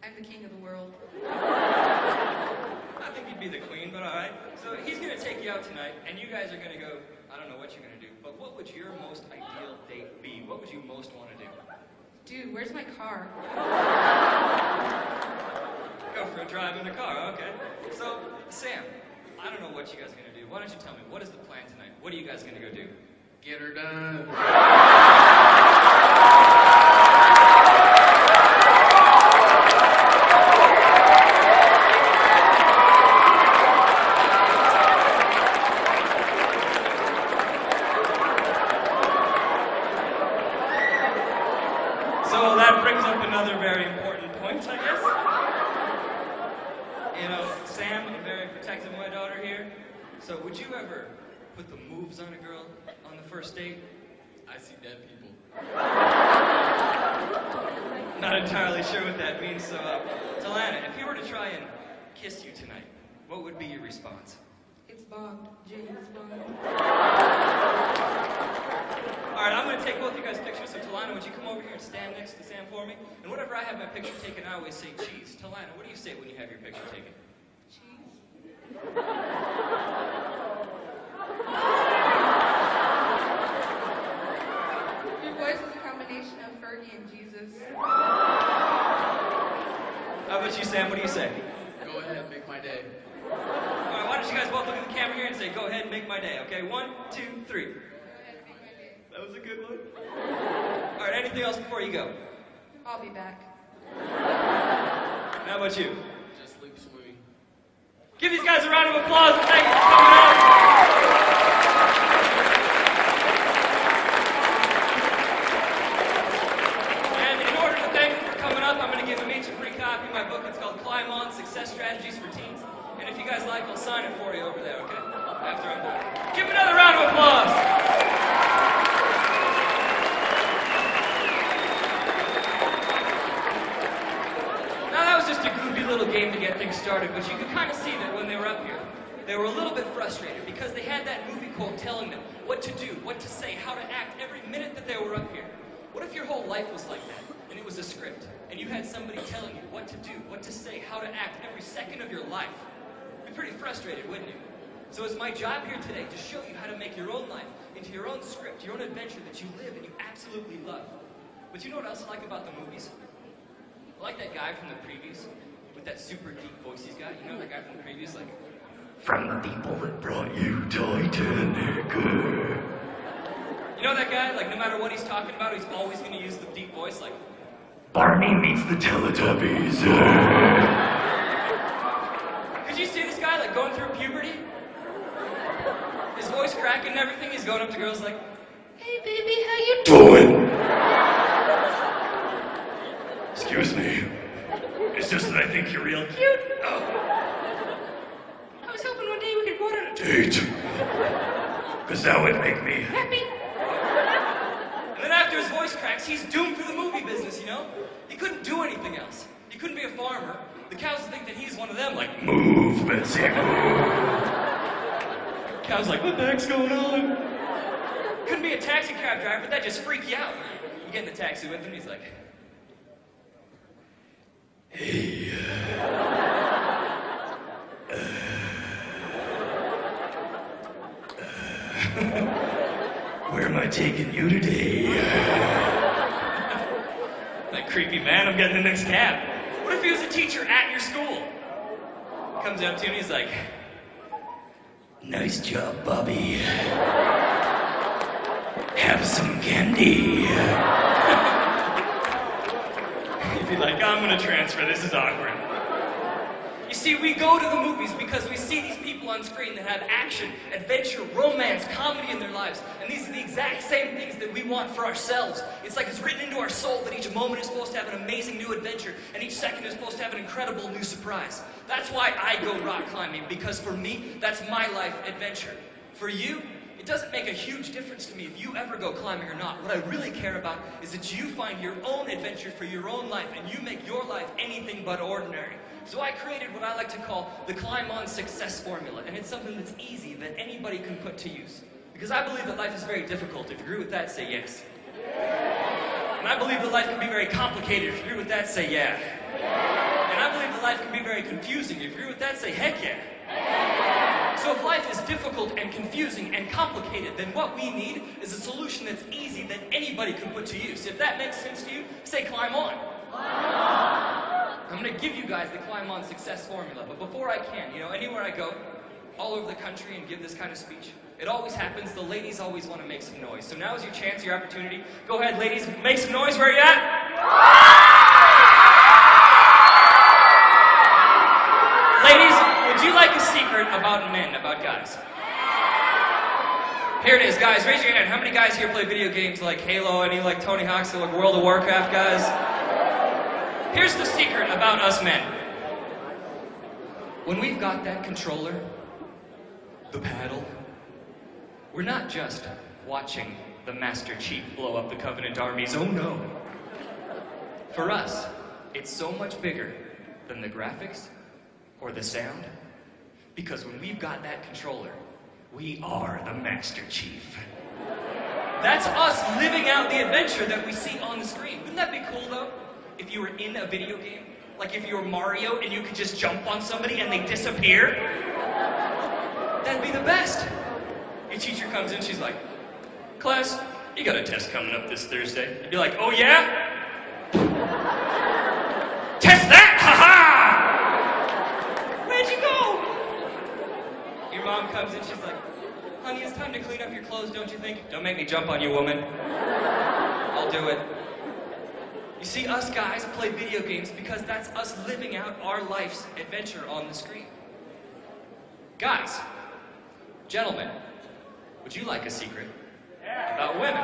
Speaker 5: I'm the king of the world.
Speaker 4: I think you'd be the queen, but all right. So he's going to take you out tonight, and you guys are going to go, I don't know what you're going to do, but what would your most ideal date be? What would you most want to do?
Speaker 5: Dude, where's my car?
Speaker 4: Go for a drive in the car, okay. So, Sam, I don't know what you guys are going to do. Why don't you tell me, what is the plan tonight? What are you guys going to go do?
Speaker 3: Get her done.
Speaker 4: So that brings up another very important point, I guess. Sam, I'm very protective of my daughter here. So would you ever put the moves on a girl on the first date?
Speaker 3: I see dead people.
Speaker 4: Not entirely sure what that means, so, Talana, if he were to try and kiss you tonight, what would be your response?
Speaker 5: It's Bond. James Bond.
Speaker 4: All right, I'm going to take both of you guys' pictures, so Talana, would you come over here and stand next to Sam for me? And whenever I have my picture taken, I always say cheese. Talana, what do you say when you have your picture taken?
Speaker 5: Cheese. Your voice is a combination of Fergie and Jesus.
Speaker 4: How about you, Sam? What do you say?
Speaker 3: Go ahead, make my day.
Speaker 4: All right, why don't you guys both look at the camera here and say, go ahead and make my day, okay? 1, 2, 3. That was a good one. All right, anything else before you go?
Speaker 5: I'll be back.
Speaker 4: How about you?
Speaker 3: Just sleep swimming.
Speaker 4: Give these guys a round of applause and thank you for coming out. And in order to thank them for coming up, I'm going to give them each a free copy of my book. It's called Climb On, Success Strategies for Teens. And if you guys like, I'll sign it for you over there, okay? After I'm done. Give them another round of applause. Now that was just a goofy little game to get things started, but you could kind of see that when they were up here, they were a little bit frustrated because they had that movie quote telling them what to do, what to say, how to act every minute that they were up here. What if your whole life was like that, and it was a script, and you had somebody telling you what to do, what to say, how to act every second of your life? You'd be pretty frustrated, wouldn't you? So it's my job here today to show you how to make your own life into your own script, your own adventure that you live and you absolutely love. But you know what else I like about the movies? I like that guy from the previews with that super deep voice he's got. You know that guy from the previews, like, from the people that brought you Titanic. You know that guy? Like, no matter what he's talking about, he's always going to use the deep voice, like, Barney meets the Teletubbies. Could you see this guy, like, going through puberty? His voice cracking and everything. He's going up to girls like, hey, baby, how you doing? Excuse me. It's just that I think you're real cute. Oh. I was hoping one day we could go on a date. Because that would make me happy. And then after his voice cracks, he's doomed for the movie business, you know? He couldn't do anything else. He couldn't be a farmer. The cows think that he's one of them, like, move, Betsy, move. Cow's like, what the heck's going on? Couldn't be a taxi cab driver, but that just freak you out. You get in the taxi with him, he's like, hey, where am I taking you today? That creepy man, I'm getting the next cab. What if he was a teacher at your school? Comes up to you and he's like, nice job, Bobby. Have some candy. You'd be like, I'm gonna transfer, this is awkward. You see, we go to the movies because we see these people on screen that have action, adventure, romance, comedy in their lives. And these are the exact same things that we want for ourselves. It's like it's written into our soul that each moment is supposed to have an amazing new adventure, and each second is supposed to have an incredible new surprise. That's why I go rock climbing, because for me, that's my life adventure. For you, it doesn't make a huge difference to me if you ever go climbing or not. What I really care about is that you find your own adventure for your own life, and you make your life anything but ordinary. So I created what I like to call the Climb On Success Formula, and it's something that's easy that anybody can put to use. Because I believe that life is very difficult. If you agree with that, say yes. And I believe that life can be very complicated. If you agree with that, say yeah. And I believe that life can be very confusing. If you agree with that, say heck yeah. So if life is difficult and confusing and complicated, then what we need is a solution that's easy that anybody can put to use. If that makes sense to you, say climb on. I'm going to give you guys the Climb On Success Formula, but before I can, you know, anywhere I go, all over the country and give this kind of speech, it always happens, the ladies always want to make some noise. So now is your chance, your opportunity. Go ahead, ladies, make some noise. Where are you at? Ladies, would you like a secret about men, about guys? Here it is, guys. Raise your hand. How many guys here play video games like Halo, any like Tony Hawk's, like World of Warcraft, guys? Here's the secret about us men. When we've got that controller, the paddle, we're not just watching the Master Chief blow up the Covenant armies. Oh no. For us, it's so much bigger than the graphics or the sound, because when we've got that controller, we are the Master Chief. That's us living out the adventure that we see on the screen. Wouldn't that be cool, though? If you were in a video game, like if you were Mario and you could just jump on somebody and they disappear, that'd be the best. Your teacher comes in, she's like, class, you got a test coming up this Thursday. You'd be like, oh yeah? Test that, haha! Where'd you go? Your mom comes in, she's like, honey, it's time to clean up your clothes, don't you think? Don't make me jump on you, woman. I'll do it. You see, us guys play video games because that's us living out our life's adventure on the screen. Guys, gentlemen, would you like a secret about women?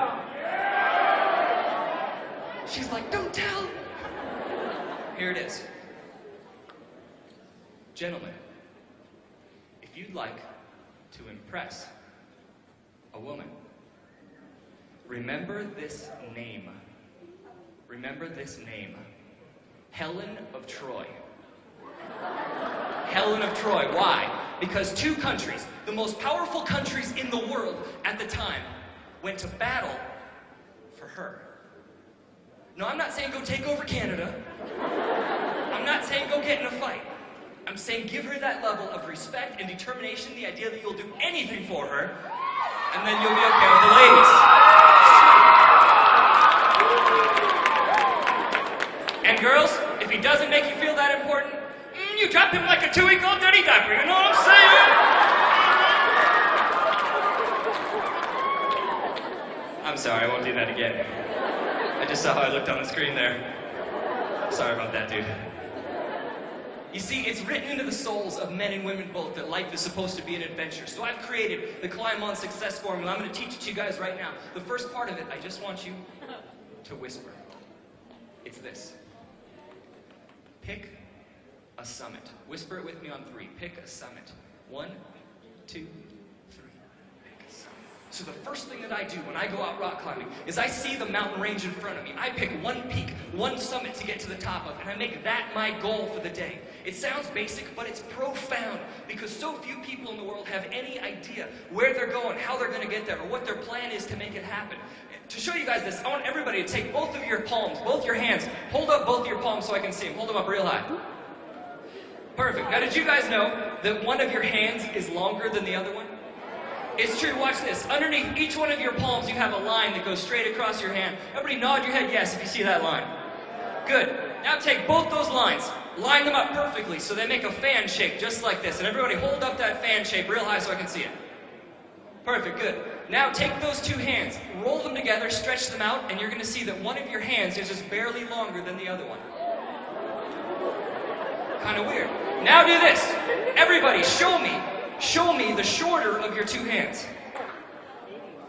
Speaker 4: She's like, don't tell. Here it is. Gentlemen, if you'd like to impress a woman, remember this name. Remember this name. Helen of Troy. Helen of Troy. Why? Because two countries, the most powerful countries in the world at the time, went to battle for her. No, I'm not saying go take over Canada. I'm not saying go get in a fight. I'm saying give her that level of respect and determination, the idea that you'll do anything for her, and then you'll be okay with the ladies. And girls, if he doesn't make you feel that important, you drop him like a 2-week-old dirty diaper, you know what I'm saying? I'm sorry, I won't do that again. I just saw how I looked on the screen there. Sorry about that, dude. You see, it's written into the souls of men and women both that life is supposed to be an adventure. So I've created the Climb On Success Formula. I'm going to teach it to you guys right now. The first part of it, I just want you to whisper. It's this. Pick a summit. Whisper it with me on 3. Pick a summit. 1, 2, 3. Pick a summit. So the first thing that I do when I go out rock climbing is I see the mountain range in front of me. I pick one peak, one summit to get to the top of, and I make that my goal for the day. It sounds basic, but it's profound because so few people in the world have any idea where they're going, how they're going to get there, or what their plan is to make it happen. To show you guys this, I want everybody to take both of your palms, both your hands, hold up both your palms so I can see them. Hold them up real high. Perfect. Now, did you guys know that one of your hands is longer than the other one? It's true. Watch this. Underneath each one of your palms, you have a line that goes straight across your hand. Everybody nod your head yes if you see that line. Good. Now take both those lines, line them up perfectly so they make a fan shape just like this. And everybody hold up that fan shape real high so I can see it. Perfect. Good. Now take those two hands, roll them together, stretch them out, and you're going to see that one of your hands is just barely longer than the other one. Kind of weird. Now do this. Everybody, show me the shorter of your two hands.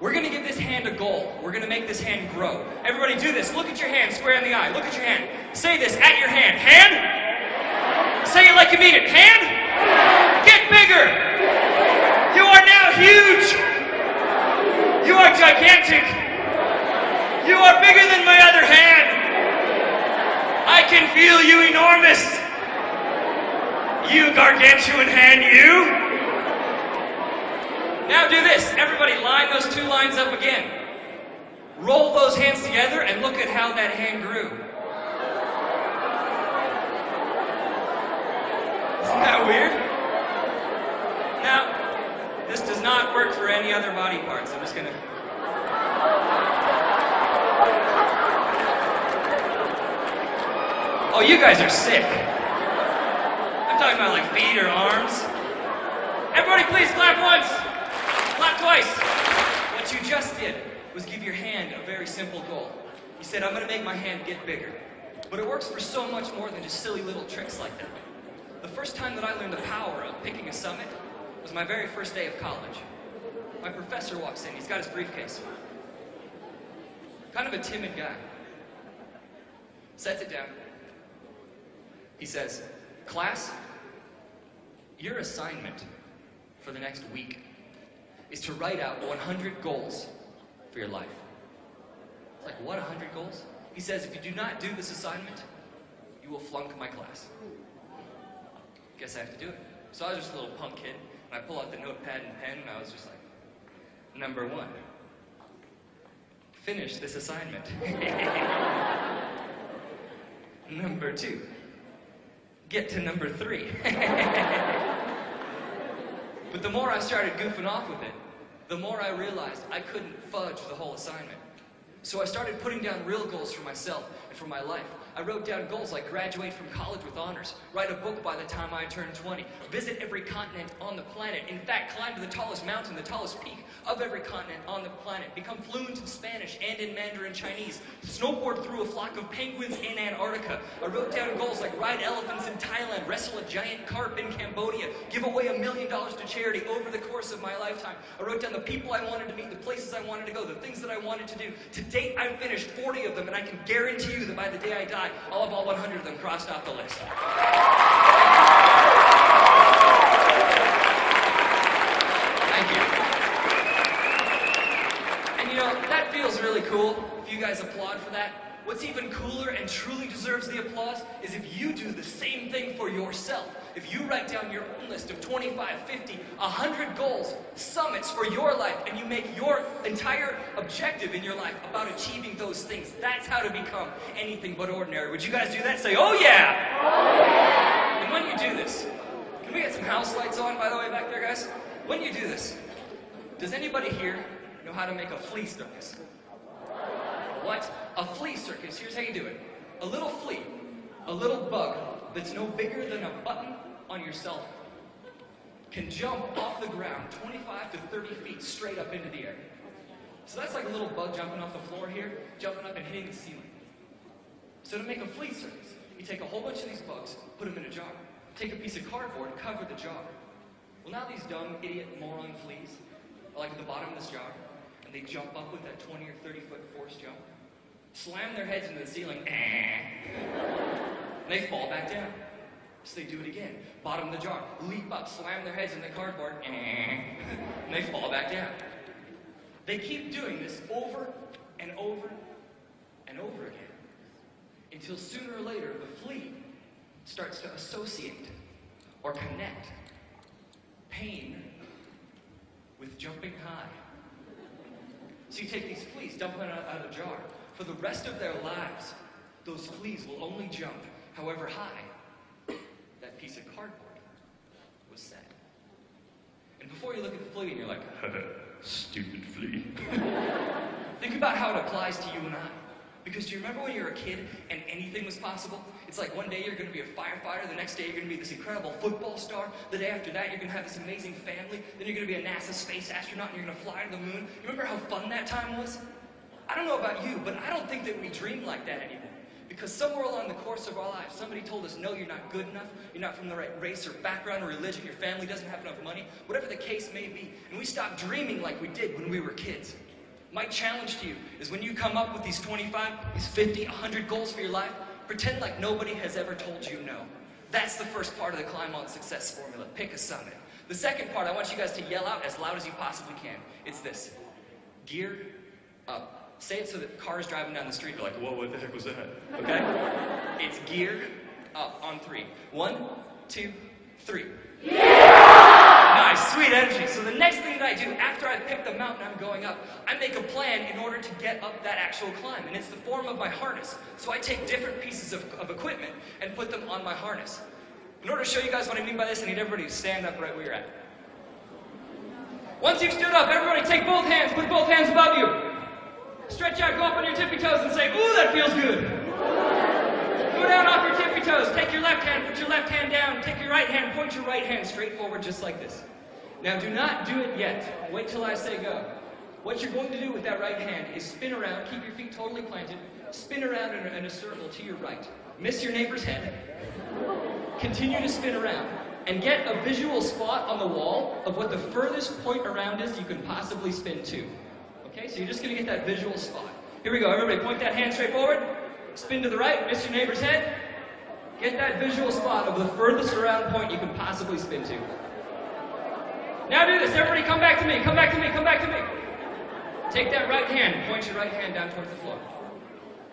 Speaker 4: We're going to give this hand a goal. We're going to make this hand grow. Everybody do this. Look at your hand square in the eye. Look at your hand. Say this at your hand. Hand. Say it like you mean it. Hand. Get bigger. You are now huge. You are gigantic. You are bigger than my other hand. I can feel you enormous. You gargantuan hand, you. Now do this. Everybody line those two lines up again. Roll those hands together and look at how that hand grew. Isn't that weird? Now, this does not work for any other body parts. I'm just gonna... Oh, you guys are sick. I'm talking about like feet or arms. Everybody please clap once. Clap twice. What you just did was give your hand a very simple goal. You said, I'm going to make my hand get bigger. But it works for so much more than just silly little tricks like that. The first time that I learned the power of picking a summit was my very first day of college. My professor walks in. He's got his briefcase. Kind of a timid guy. Sets it down. He says, class, your assignment for the next week is to write out 100 goals for your life. It's like, what, 100 goals? He says, if you do not do this assignment, you will flunk my class. Guess I have to do it. So I was just a little punk kid, and I pull out the notepad and pen, and I was just like, number 1, finish this assignment. Number 2, get to number 3. But the more I started goofing off with it, the more I realized I couldn't fudge the whole assignment. So I started putting down real goals for myself and for my life. I wrote down goals like graduate from college with honors, write a book by the time I turned 20, visit every continent on the planet, in fact, climb to the tallest mountain, the tallest peak of every continent on the planet, become fluent in Spanish and in Mandarin Chinese, snowboard through a flock of penguins in Antarctica. I wrote down goals like ride elephants in Thailand, wrestle a giant carp in Cambodia, give away $1 million to charity over the course of my lifetime. I wrote down the people I wanted to meet, the places I wanted to go, the things that I wanted to do. To date, I've finished 40 of them, and I can guarantee you that by the day I die, I'll have all 100 of them crossed off the list. Thank you. And you know, that feels really cool if you guys applaud for that.
Speaker 1: What's even cooler and truly deserves the applause is if you do the same thing for yourself. If you write down your own list of 25, 50, 100 goals, summits for your life, and you make your entire objective in your life about achieving those things, that's how to become anything but ordinary. Would you guys do that? Say, oh yeah! Oh yeah! And when you do this, can we get some house lights on, by the way, back there, guys? When you do this, does anybody here know how to make a flea circus? What? A flea circus. Here's how you do it. A little flea, a little bug that's no bigger than a button on your cell phone can jump off the ground 25 to 30 feet straight up into the air. So that's like a little bug jumping off the floor here, jumping up and hitting the ceiling. So to make a flea circus, you take a whole bunch of these bugs, put them in a jar. Take a piece of cardboard and cover the jar. Well, now these dumb, idiot, moron fleas are like at the bottom of this jar, and they jump up with that 20 or 30 foot force jump, slam their heads into the ceiling, and they fall back down. So they do it again. Bottom of the jar, leap up, slam their heads in the cardboard, and they fall back down. They keep doing this over and over and over again until sooner or later the flea starts to associate or connect pain with jumping high. So you take these fleas, dump them out of a jar. For the rest of their lives, those fleas will only jump however high that piece of cardboard was set. And before you look at the flea and you're like, stupid flea. Think about how it applies to you and I. Because do you remember when you were a kid and anything was possible? It's like one day you're going to be a firefighter, the next day you're going to be this incredible football star, the day after that you're going to have this amazing family, then you're going to be a NASA space astronaut and you're going to fly to the moon. You remember how fun that time was? I don't know about you, but I don't think that we dream like that anymore. Because somewhere along the course of our lives, somebody told us, no, you're not good enough, you're not from the right race or background or religion, your family doesn't have enough money, whatever the case may be, and we stopped dreaming like we did when we were kids. My challenge to you is when you come up with these 25, these 50, 100 goals for your life, pretend like nobody has ever told you no. That's the first part of the Climb On Success formula. Pick a summit. The second part, I want you guys to yell out as loud as you possibly can. It's this. Gear up. Say it so that cars driving down the street are like, whoa, what the heck was that? Okay? It's gear up on 3. 1, 2, 3. Nice, sweet energy. So the next thing that I do after I pick the mountain I'm going up, I make a plan in order to get up that actual climb. And it's the form of my harness. So I take different pieces of equipment and put them on my harness. In order to show you guys what I mean by this, I need everybody to stand up right where you're at. Once you've stood up, everybody take both hands, put both hands above you. Stretch out, go up on your tippy toes and say, ooh, that feels good. Go down off your tippy toes. Take your left hand, put your left hand down. Take your right hand, point your right hand straight forward just like this. Now do not do it yet. Wait till I say go. What you're going to do with that right hand is spin around, keep your feet totally planted, spin around in a circle to your right. Miss your neighbor's head. Continue to spin around. And get a visual spot on the wall of what the furthest point around is you can possibly spin to. Okay, so you're just going to get that visual spot. Here we go. Everybody point that hand straight forward. Spin to the right. Miss your neighbor's head. Get that visual spot of the furthest around point you can possibly spin to. Now do this. Everybody come back to me. Come back to me. Come back to me. Take that right hand. Point your right hand down towards the floor.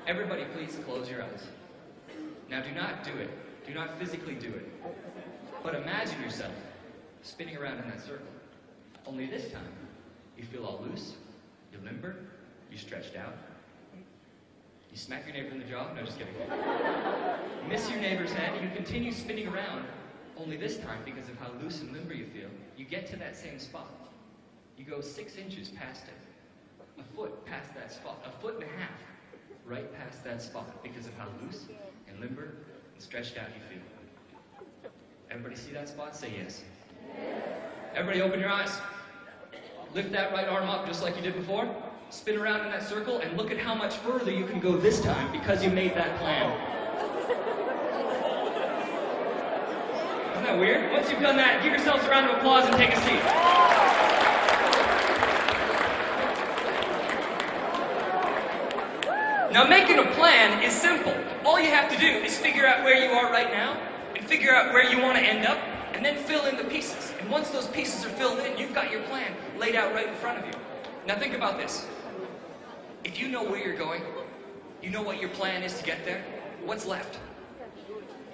Speaker 1: Everybody please close your eyes. Now do not do it. Do not physically do it. But imagine yourself spinning around in that circle. Only this time, you feel all loose. You're limber, you're stretched out. You smack your neighbor in the jaw. No, just kidding. Miss your neighbor's head. You continue spinning around. Only this time, because of how loose and limber you feel, you get to that same spot. You go 6 inches past it. A foot past that spot. A foot and a half right past that spot because of how loose and limber and stretched out you feel. Everybody see that spot? Say yes. Yes. Everybody open your eyes. Lift that right arm up just like you did before. Spin around in that circle and look at how much further you can go this time because you made that plan. Isn't that weird? Once you've done that, give yourselves a round of applause and take a seat. Now making a plan is simple. All you have to do is figure out where you are right now and figure out where you want to end up and then fill in the pieces. And once those pieces are filled in, you've got your plan laid out right in front of you. Now think about this. If you know where you're going,
Speaker 4: You know what your plan is to get there? What's left?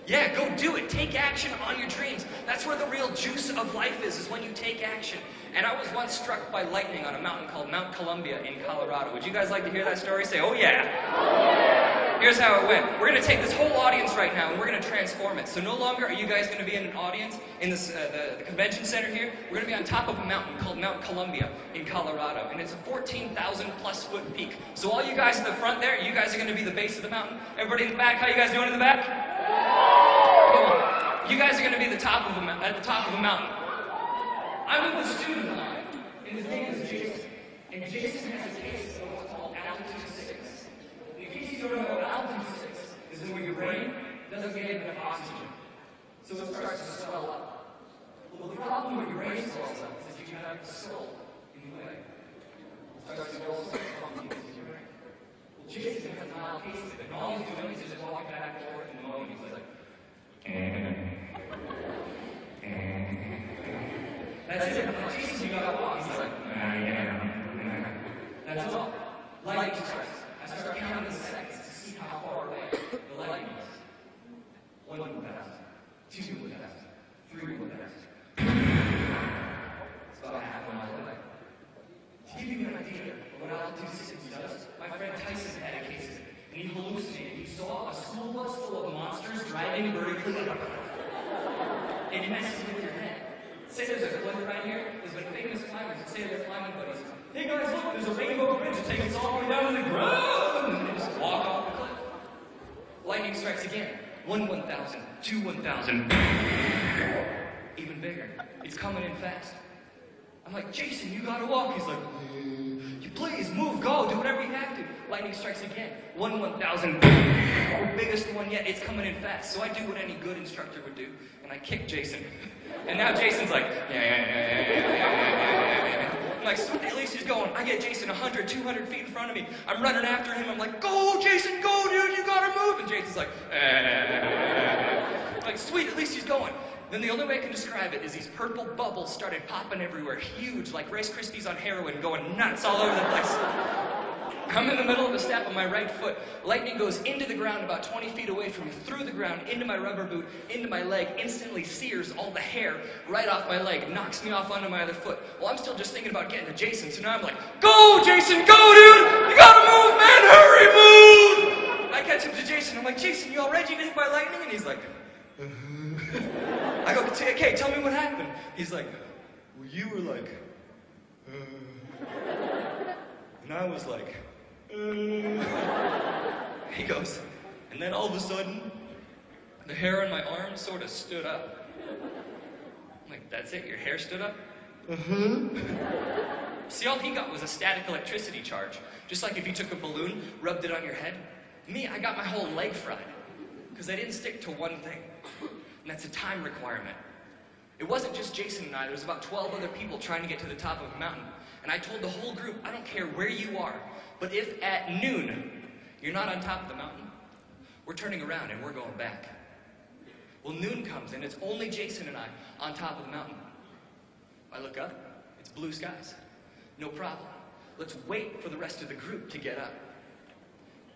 Speaker 4: Yeah, go do it. Take action on your dreams. That's where the real juice of life is when you take action. And I was once struck by lightning on a mountain called Mount Columbia in Colorado. Would you guys like to hear that story? Say, oh yeah. Here's how it went. We're going to take this whole audience right now and we're going to transform it. So no longer are you guys going to be in an audience in this, the convention center here. We're going to be on top of a mountain called Mount Columbia in Colorado. And it's a 14,000 plus foot peak. So all you guys in the front there, you guys are going to be the base of the mountain. Everybody in the back, how you guys doing in the back? Cool. You guys are going to be at the top of a mountain. I'm with a student of mine, and his name is Jason. And Jason has a case of what's called altitude sickness. And in case you don't know, altitude sickness is when your brain doesn't get enough oxygen. So it starts to swell up. Well, the problem when your brain swells up is that you have the skull in the way. It starts to go so funky into your brain. Well, Jason has a mild case of it, and all he's doing is just walking back and forth in the moment. He's like, that's it. Jason, you gotta walk. He's like, that's all. Lightning strikes. I start counting the seconds to see how far away the lightning is. 1 1,000, 2 1,000, 3 1,000. It's about half a mile away. To give you an idea of what altitude sickness does, my friend Tyson had a case of it, and he hallucinated. He saw a school bus full of monsters driving vertically up. And it messes with your head. Say there's a cliff right here. There's been famous climbers that say they're climbing buddies. Hey guys, look, there's a rainbow bridge that takes us all the way down to the ground. And they just walk off the cliff. Lightning strikes again. 1 1,000, 2 1,000. Even bigger. It's coming in fast. I'm like, Jason, you gotta walk. He's like, you please move, go, do whatever you have to. Lightning strikes again. 1 1,000. The biggest one yet. It's coming in fast. So I do what any good instructor would do, and I kick Jason. And now Jason's like, I'm like, sweet, at least he's going. I get Jason 100, 200 feet in front of me. I'm running after him. I'm like, go, Jason, go, dude, you gotta move. And Jason's like, like, sweet, at least he's going. Then the only way I can describe it is these purple bubbles started popping everywhere, huge, like Rice Krispies on heroin, going nuts all over the place. I'm in the middle of a step on my right foot. Lightning goes into the ground about 20 feet away from me, through the ground, into my rubber boot, into my leg, instantly sears all the hair right off my leg, knocks me off onto my other foot. Well, I'm still just thinking about getting to Jason, so now I'm like, go, Jason, go, dude! You gotta move, man, hurry, move! I catch up to Jason, I'm like, Jason, you all ready to get hit by lightning? And he's like, I go, okay, tell me what happened. He's like, well, you were like, and I was like, He goes, and then all of a sudden, the hair on my arm sort of stood up. I'm like, that's it? Your hair stood up? See, all he got was a static electricity charge. Just like if you took a balloon, rubbed it on your head. Me, I got my whole leg fried. Because I didn't stick to one thing. And that's a time requirement. It wasn't just Jason and I. There was about 12 other people trying to get to the top of a mountain. And I told the whole group, I don't care where you are, but if at noon you're not on top of the mountain, we're turning around and we're going back. Well, noon comes and it's only Jason and I on top of the mountain. I look up, it's blue skies. No problem. Let's wait for the rest of the group to get up.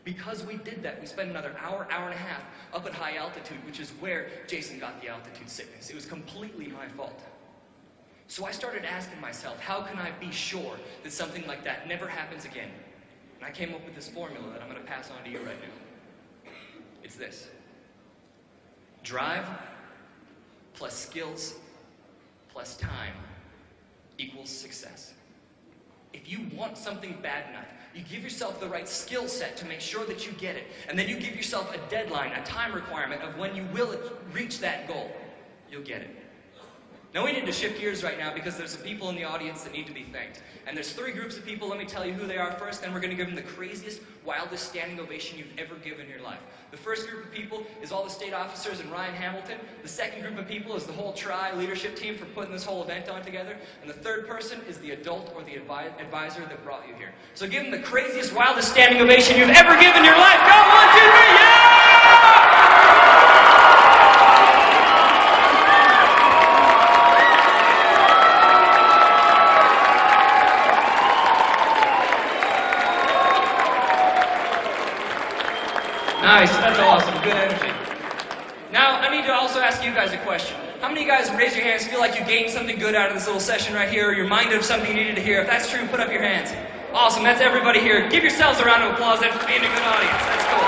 Speaker 4: Because we did that, we spent another hour, hour and a half up at high altitude, which is where Jason got the altitude sickness. It was completely my fault. So I started asking myself, how can I be sure that something like that never happens again? And I came up with this formula that I'm going to pass on to you right now. It's this. Drive plus skills plus time equals success. If you want something bad enough, you give yourself the right skill set to make sure that you get it. And then you give yourself a deadline, a time requirement of when you will reach that goal. You'll get it. Now we need to shift gears right now because there's some people in the audience that need to be thanked. And there's 3 groups of people. Let me tell you who they are first, then we're going to give them the craziest, wildest standing ovation you've ever given in your life. The first group of people is all the state officers and Ryan Hamilton. The second group of people is the whole TRI leadership team for putting this whole event on together. And the third person is the adult or the advisor that brought you here. So give them the craziest, wildest standing ovation you've ever given in your life. Go, 1, 2, 3, yeah! Now, I need to also ask you guys a question. How many of you guys, raise your hands, feel like you gained something good out of this little session right here, or you're reminded of something you needed to hear? If that's true, put up your hands. Awesome, that's everybody here. Give yourselves a round of applause then for being a good audience. That's cool.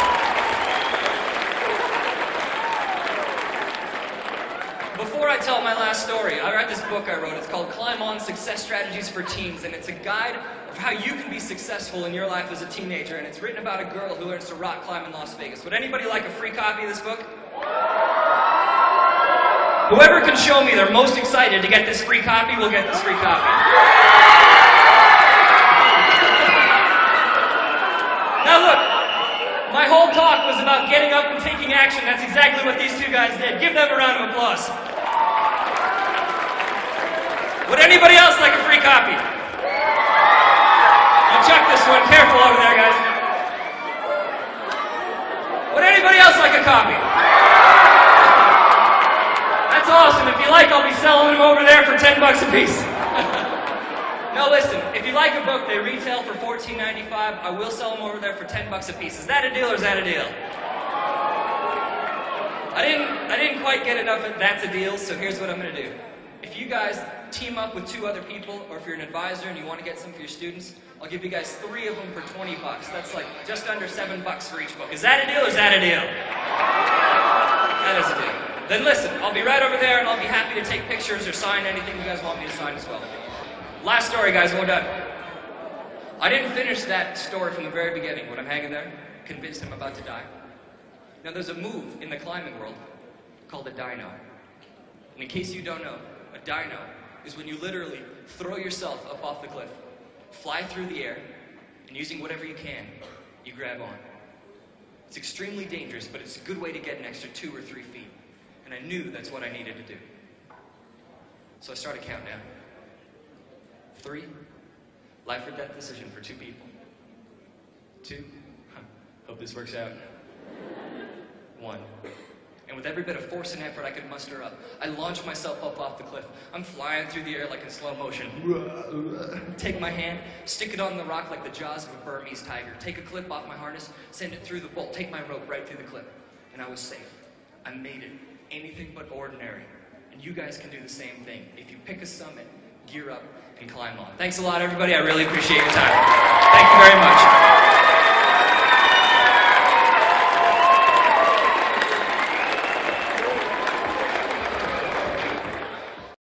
Speaker 4: Before I tell my last story, I read this book I wrote. It's called Climb On, Success Strategies for Teens, and it's a guide of how you can be successful in your life as a teenager, and it's written about a girl who learns to rock climb in Las Vegas. Would anybody like a free copy of this book? Whoever can show me they're most excited to get this free copy will get this free copy. Now look, my whole talk was about getting up and taking action. That's exactly what these two guys did. Give them a round of applause. Would anybody else like a free copy? You chuck this one. Careful over there, guys. Would anybody else like a copy? That's awesome. If you like, I'll be selling them over there for $10 a piece. Now listen, if you like a book, they retail for $14.95. I will sell them over there for $10 a piece. Is that a deal or is that a deal? I didn't quite get enough of that's a deal, so here's what I'm going to do. If you guys team up with 2 other people, or if you're an advisor and you want to get some for your students, I'll give you guys 3 of them for $20. That's like just under $7 for each book. Is that a deal or is that a deal? That is a deal. Then listen, I'll be right over there and I'll be happy to take pictures or sign anything you guys want me to sign as well. Last story, guys, and we're done. I didn't finish that story from the very beginning when I'm hanging there, convinced I'm about to die. Now, there's a move in the climbing world called a dyno. And in case you don't know, a dyno is when you literally throw yourself up off the cliff, fly through the air, and using whatever you can, you grab on. It's extremely dangerous, but it's a good way to get an extra 2 or 3 feet. And I knew that's what I needed to do. So I started counting down. 3, life or death decision for 2 people. 2, hope this works out. 1. And with every bit of force and effort I could muster up, I launched myself up off the cliff. I'm flying through the air like in slow motion. Take my hand, stick it on the rock like the jaws of a Burmese tiger. Take a clip off my harness, send it through the bolt, take my rope right through the clip. And I was safe. I made it. Anything but ordinary. And you guys can do the same thing. If you pick a summit, gear up, and climb on. Thanks a lot, everybody. I really appreciate your time. Thank you very much.